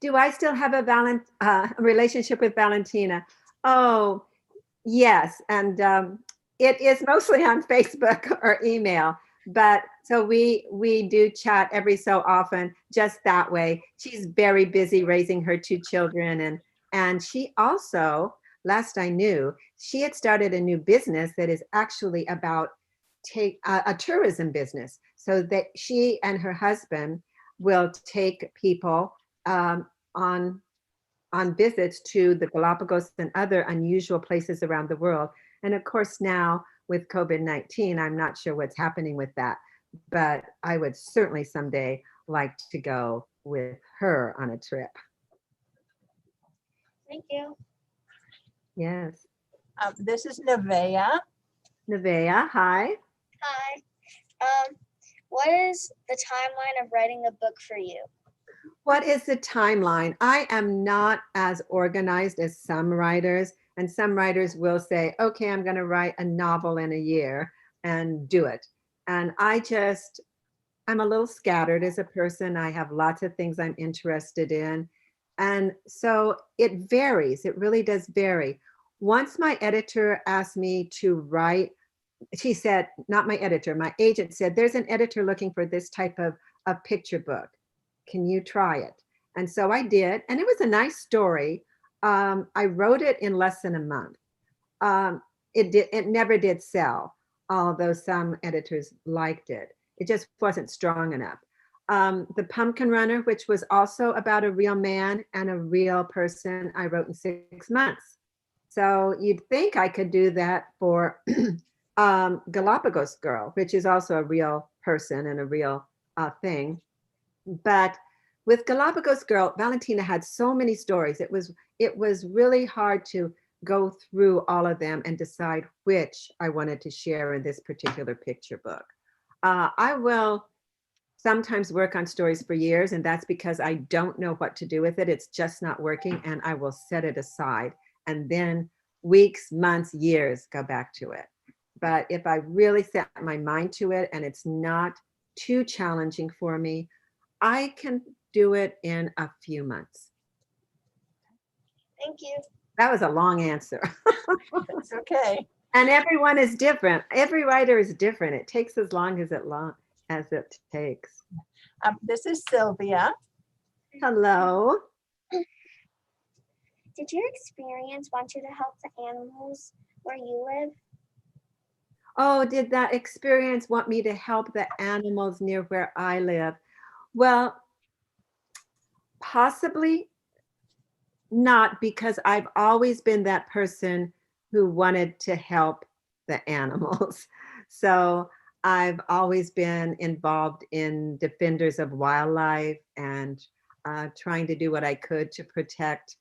Do I still have a relationship with Valentina? Oh, yes. And it is mostly on Facebook or email. But so we do chat every so often, just that way. She's very busy raising her 2 children. And she also, last I knew, she had started a new business that is actually about a tourism business. So that she and her husband will take people on visits to the Galapagos and other unusual places around the world. And of course, now with COVID-19, I'm not sure what's happening with that, but I would certainly someday like to go with her on a trip. Thank you. Yes. This is Nevaeh. Nevaeh, hi. Hi. What is the timeline of writing a book for you? What is the timeline? I am not as organized as some writers, and some writers will say, okay, I'm going to write a novel in a year and do it. And I'm a little scattered as a person. I have lots of things I'm interested in. And so it varies. It really does vary. Once my editor asked me to write, she said, not my editor, my agent said, there's an editor looking for this type of a picture book. Can you try it? And so I did, and it was a nice story. I wrote it in less than a month. It never did sell, although some editors liked it. It just wasn't strong enough. The Pumpkin Runner, which was also about a real man and a real person, I wrote in 6 months. So you'd think I could do that for Galapagos Girl, which is also a real person and a real thing. But with Galapagos Girl, Valentina had so many stories. It was really hard to go through all of them and decide which I wanted to share in this particular picture book. I will sometimes work on stories for years, and that's because I don't know what to do with it. It's just not working, and I will set it aside. And then weeks, months, years go back to it. But if I really set my mind to it and it's not too challenging for me, I can do it in a few months. Thank you. That was a long answer. It's okay. And everyone is different. Every writer is different. It takes as long as it takes. This is Sylvia. Hello. Did your experience want you to help the animals where you live? Oh, did that experience want me to help the animals near where I live? Well, possibly not, because I've always been that person who wanted to help the animals. So I've always been involved in defenders of wildlife and trying to do what I could to protect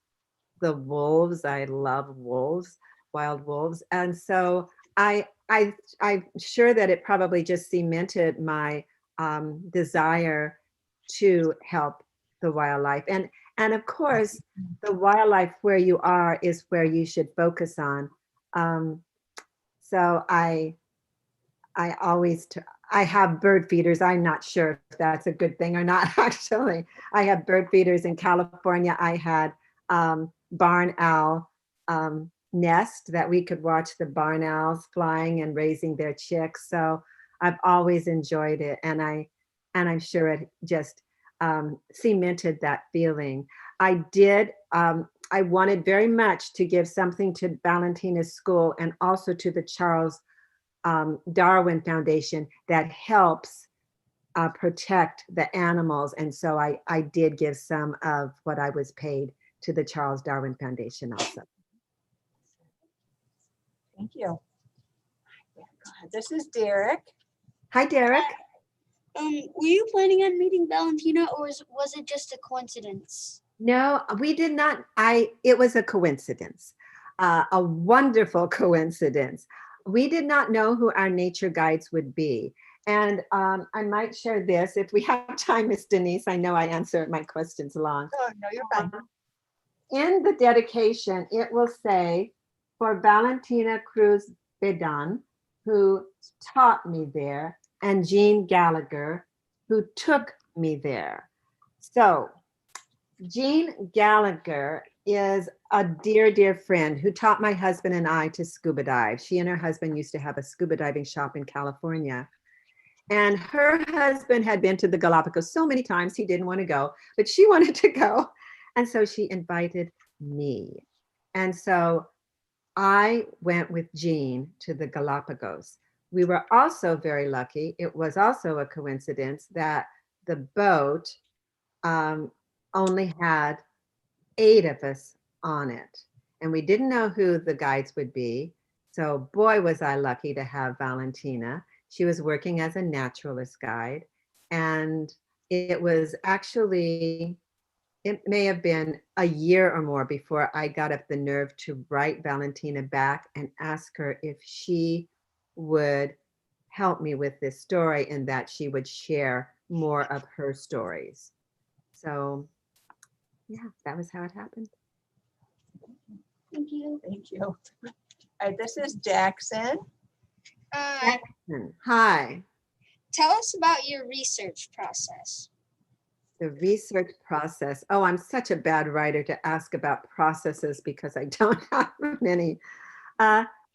the wolves. I love wolves, wild wolves. And so I'm sure that it probably just cemented my desire to help the wildlife. And of course, the wildlife where you are is where you should focus on. So I have bird feeders. I'm not sure if that's a good thing or not, actually. I have bird feeders in California. I had barn owl nest that we could watch the barn owls flying and raising their chicks. So I've always enjoyed it. And I'm sure it just cemented that feeling. I wanted very much to give something to Valentina's school and also to the Charles Darwin Foundation that helps protect the animals. And so I did give some of what I was paid to the Charles Darwin Foundation also. Thank you. Yeah, go ahead. This is Derek. Hi, Derek. Were you planning on meeting Valentina, or was it just a coincidence? No, we did not. It was a coincidence, a wonderful coincidence. We did not know who our nature guides would be. And I might share this if we have time, Miss Denise. I know I answer my questions long. Oh, no, you're fine. In the dedication, it will say, for Valentina Cruz Bedan, who taught me there, and Jean Gallagher, who took me there. So Jean Gallagher is a dear, dear friend who taught my husband and I to scuba dive. She and her husband used to have a scuba diving shop in California. And her husband had been to the Galapagos so many times, he didn't want to go, but she wanted to go. And so she invited me. And so I went with Jean to the Galapagos. We were also very lucky. It was also a coincidence that the boat only had 8 of us on it. And we didn't know who the guides would be. So boy, was I lucky to have Valentina. She was working as a naturalist guide. And it was actually, it may have been a year or more before I got up the nerve to write Valentina back and ask her if she would help me with this story and that she would share more of her stories. So yeah, that was how it happened. Thank you. Thank you. All right, this is Jackson. Hi. Tell us about your research process. The research process. Oh, I'm such a bad writer to ask about processes because I don't have many.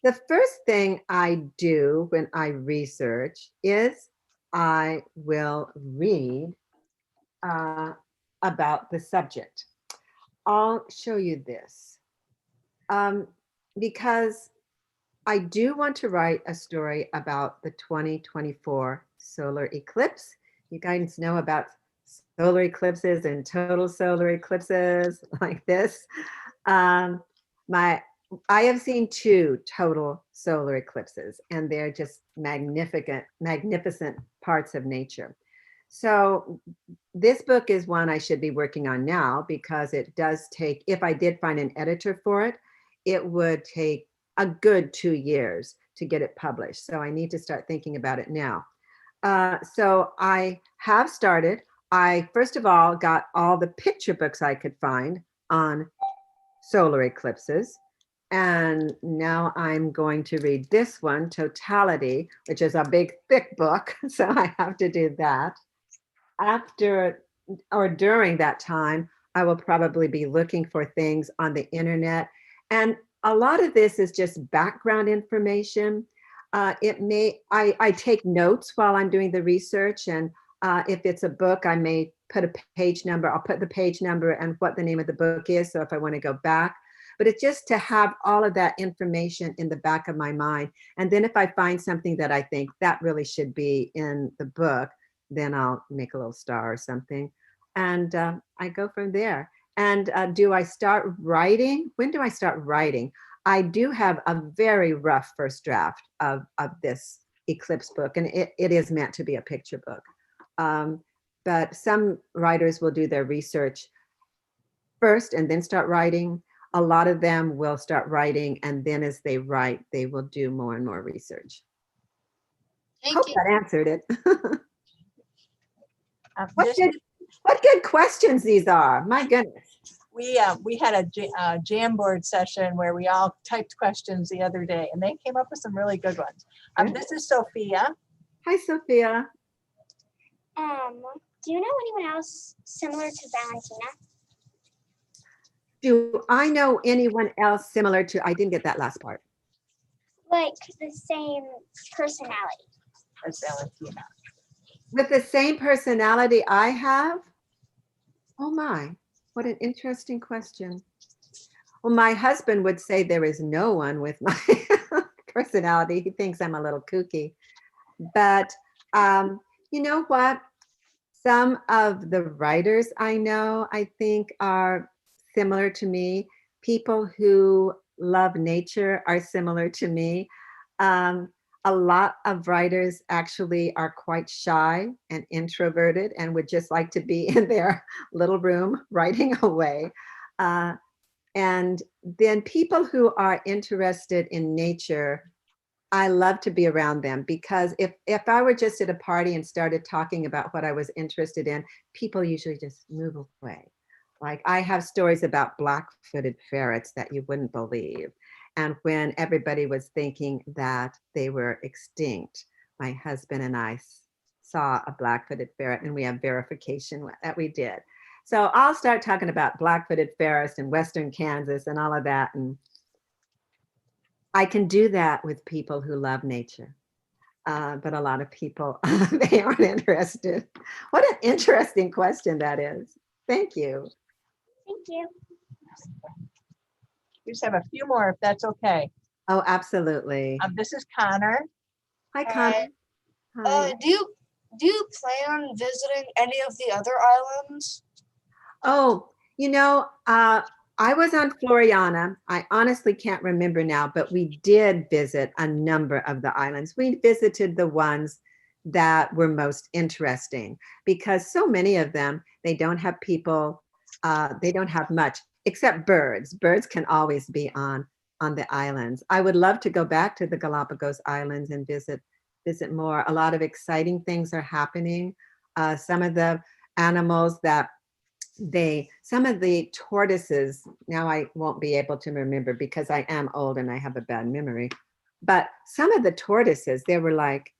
The first thing I do when I research is I will read about the subject. I'll show you this because I do want to write a story about the 2024 solar eclipse. You guys know about solar eclipses and total solar eclipses like this. I have seen 2 total solar eclipses, and they're just magnificent parts of nature. So this book is one I should be working on now because it does take, if I did find an editor for it, it would take a good 2 years to get it published. So I need to start thinking about it now. So I have started. I first of all got all the picture books I could find on solar eclipses. And now I'm going to read this one, Totality, which is a big, thick book. So I have to do that. After or during that time, I will probably be looking for things on the internet. And a lot of this is just background information. I take notes while I'm doing the research. And if it's a book, I may put a page number. I'll put the page number and what the name of the book is. So if I want to go back. But it's just to have all of that information in the back of my mind. And then if I find something that I think that really should be in the book, then I'll make a little star or something. And I go from there. And do I start writing? When do I start writing? I do have a very rough first draft of this eclipse book. And it is meant to be a picture book. But some writers will do their research first and then start writing. A lot of them will start writing, and then as they write, they will do more and more research. Thank Hope you. that answered it. What good questions these are. My goodness. We had a Jamboard session where we all typed questions the other day, and they came up with some really good ones. This is Sophia. Hi, Sophia. Do you know anyone else similar to Valentina? Do I know anyone else similar to, I didn't get that last part. Like the same personality. As Valentina. With the same personality I have? Oh my, what an interesting question. Well, my husband would say there is no one with my personality. He thinks I'm a little kooky. But you know what? Some of the writers I know, I think, are similar to me. People who love nature are similar to me. Um, a lot of writers actually are quite shy and introverted and would just like to be in their little room writing away. Uh, and then people who are interested in nature, I love to be around them, because if I were just at a party and started talking about what I was interested in, people usually just move away. Like, I have stories about black-footed ferrets that you wouldn't believe. And when everybody was thinking that they were extinct, my husband and I saw a black-footed ferret, and we have verification that we did. So I'll start talking about black-footed ferrets in Western Kansas and all of that. And I can do that with people who love nature. But a lot of people, they aren't interested. What an interesting question that is. Thank you. Thank you. We just have a few more, if that's okay. Oh, absolutely. This is Connor. Hi, Connor. Hi. Do you plan on visiting any of the other islands? Oh, I was on Floriana. I honestly can't remember now, but we did visit a number of the islands. We visited the ones that were most interesting, because so many of them, they don't have people, they don't have much except birds. Birds can always be on the islands. I would love to go back to the Galapagos Islands and visit more. A lot of exciting things are happening. Some of the animals that some of the tortoises, now I won't be able to remember because I am old and I have a bad memory, but some of the tortoises, they were like,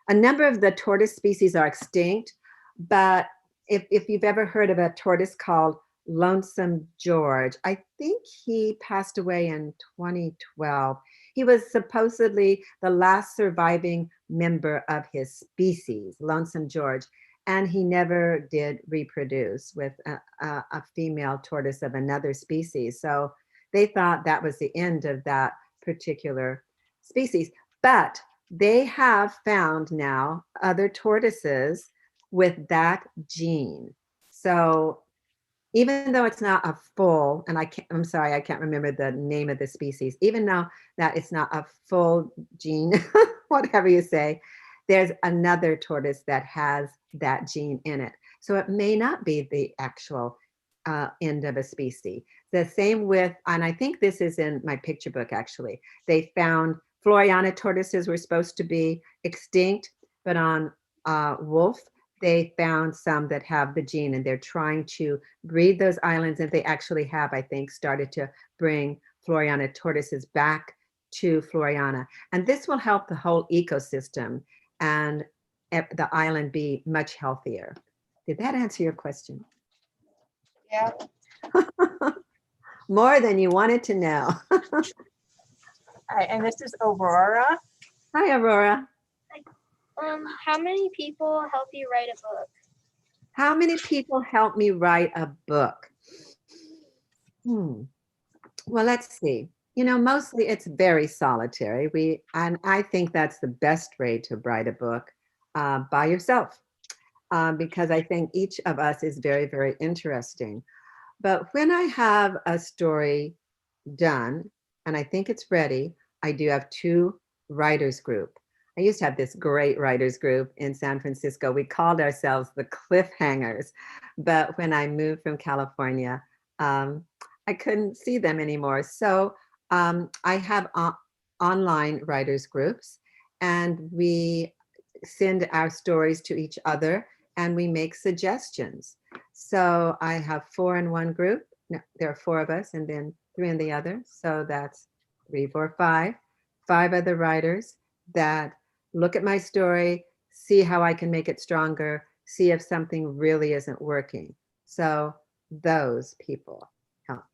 a number of the tortoise species are extinct, but if you've ever heard of a tortoise called Lonesome George, I think he passed away in 2012. He was supposedly the last surviving member of his species, Lonesome George. And he never did reproduce with a female tortoise of another species. So they thought that was the end of that particular species. But they have found now other tortoises with that gene. So even though it's not a full, and I'm sorry, I can't remember the name of the species, even though that it's not a full gene, whatever you say, there's another tortoise that has that gene in it. So it may not be the actual end of a species. The same with, and I think this is in my picture book actually, they found Floriana tortoises were supposed to be extinct, but on wolf, they found some that have the gene, and they're trying to breed those islands. And they actually have, I think, started to bring Floriana tortoises back to Floriana. And this will help the whole ecosystem and the island be much healthier. Did that answer your question? Yeah. More than you wanted to know. All right, and this is Aurora. Hi, Aurora. How many people help you write a book? How many people help me write a book? Well, let's see. Mostly it's very solitary. And I think that's the best way to write a book, by yourself, because I think each of us is very, very interesting. But when I have a story done and I think it's ready, I do have two writers group. I used to have this great writers group in San Francisco. We called ourselves the Cliffhangers. But when I moved from California, I couldn't see them anymore. So I have online writers groups, and we send our stories to each other and we make suggestions. So I have 4 in one group. No, there are 4 of us, and then 3 in the other. So that's 3, 4, 5 other writers that look at my story, see how I can make it stronger, see if something really isn't working. So those people,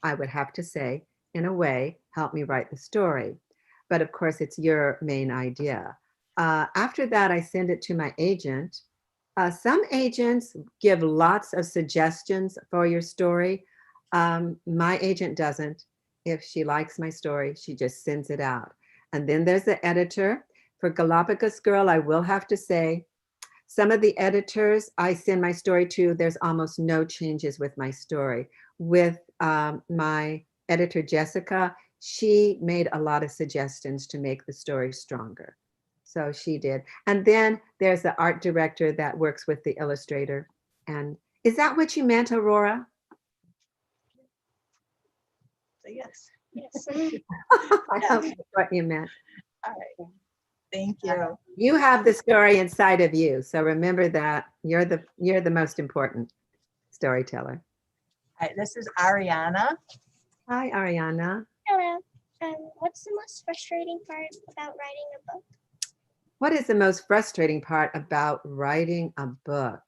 I would have to say, in a way, help me write the story. But of course, it's your main idea. After that, I send it to my agent. Some agents give lots of suggestions for your story. My agent doesn't. If she likes my story, she just sends it out. And then there's the editor. For Galapagos Girl, I will have to say, some of the editors I send my story to, there's almost no changes with my story. With my editor, Jessica, she made a lot of suggestions to make the story stronger. So she did. And then there's the art director that works with the illustrator. And is that what you meant, Aurora? Yes. Yes. I hope that's what you meant. All right. Thank you. You have the story inside of you. So remember that you're the most important storyteller. All right, this is Ariana. Hi, Ariana. Hello. What's the most frustrating part about writing a book? What is the most frustrating part about writing a book?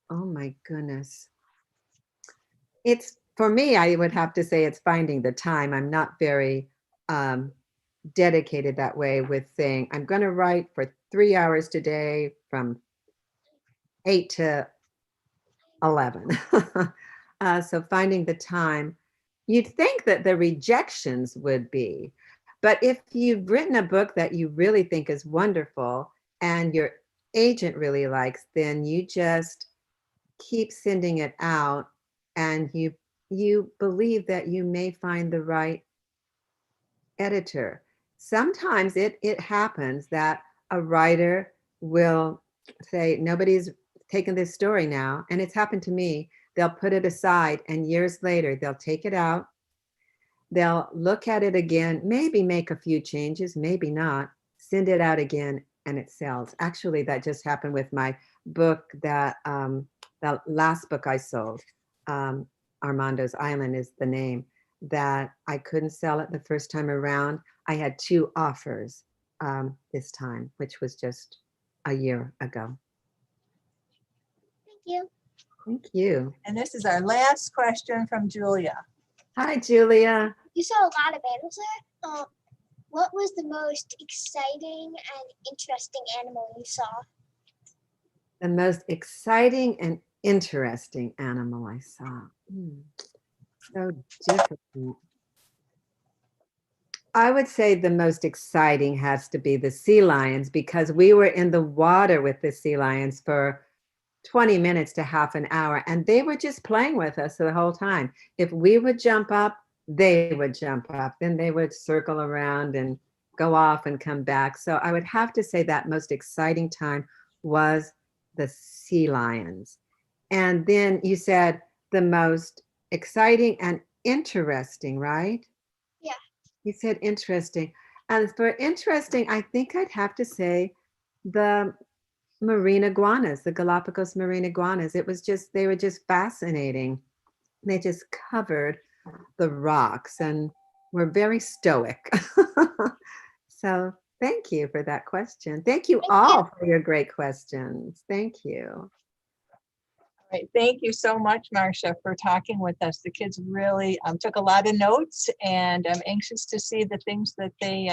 Oh my goodness. It's, for me, I would have to say it's finding the time. I'm not very dedicated that way with saying, I'm going to write for 3 hours today from 8 to 11. So finding the time, you'd think that the rejections would be, but if you've written a book that you really think is wonderful and your agent really likes, then you just keep sending it out, and you believe that you may find the right editor. Sometimes it happens that a writer will say, nobody's taken this story now, and it's happened to me. They'll put it aside, and years later they'll take it out, they'll look at it again, maybe make a few changes, maybe not, send it out again, and it sells. Actually, that just happened with my book, that the last book I sold, Armando's Island is the name, that I couldn't sell it the first time around. I had 2 offers this time, which was just a year ago. Thank you. Thank you. And this is our last question from Julia. Hi, Julia. You saw a lot of animals there. What was the most exciting and interesting animal you saw? The most exciting and interesting animal I saw. So difficult. I would say the most exciting has to be the sea lions, because we were in the water with the sea lions for 20 minutes to half an hour, and they were just playing with us the whole time. If we would jump up, they would jump up. Then they would circle around and go off and come back. So I would have to say that most exciting time was the sea lions. And then you said the most exciting and interesting, right? Yeah. You said interesting. And for interesting, I think I'd have to say the marine iguanas, the Galapagos marine iguanas. They were just fascinating. They just covered the rocks and were very stoic. So thank you for that question. Thank you all for your great questions. Thank you. All right, thank you so much, Marcia, for talking with us. The kids really took a lot of notes, and I'm anxious to see the things that they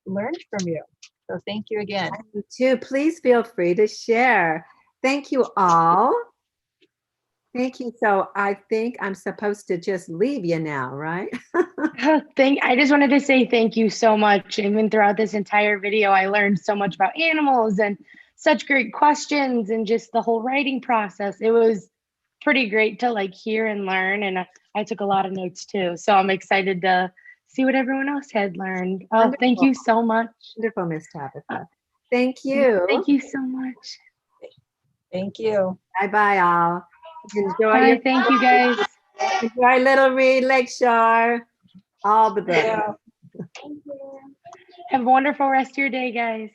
learned from you. So thank you again. You too. Please feel free to share. Thank you all. Thank you. So I think I'm supposed to just leave you now, right? I just wanted to say thank you so much. Even throughout this entire video, I learned so much about animals and such great questions and just the whole writing process. It was pretty great to like hear and learn, and I took a lot of notes too. So I'm excited to see what everyone else had learned. Oh, thank you so much. Wonderful, Miss Tabitha. Thank you. Thank you so much. Thank you. Bye-bye, all. Enjoy Bye. Thank you, guys. Enjoy Little Reed Lakeshore. All the best. Yeah. Thank you. Have a wonderful rest of your day, guys.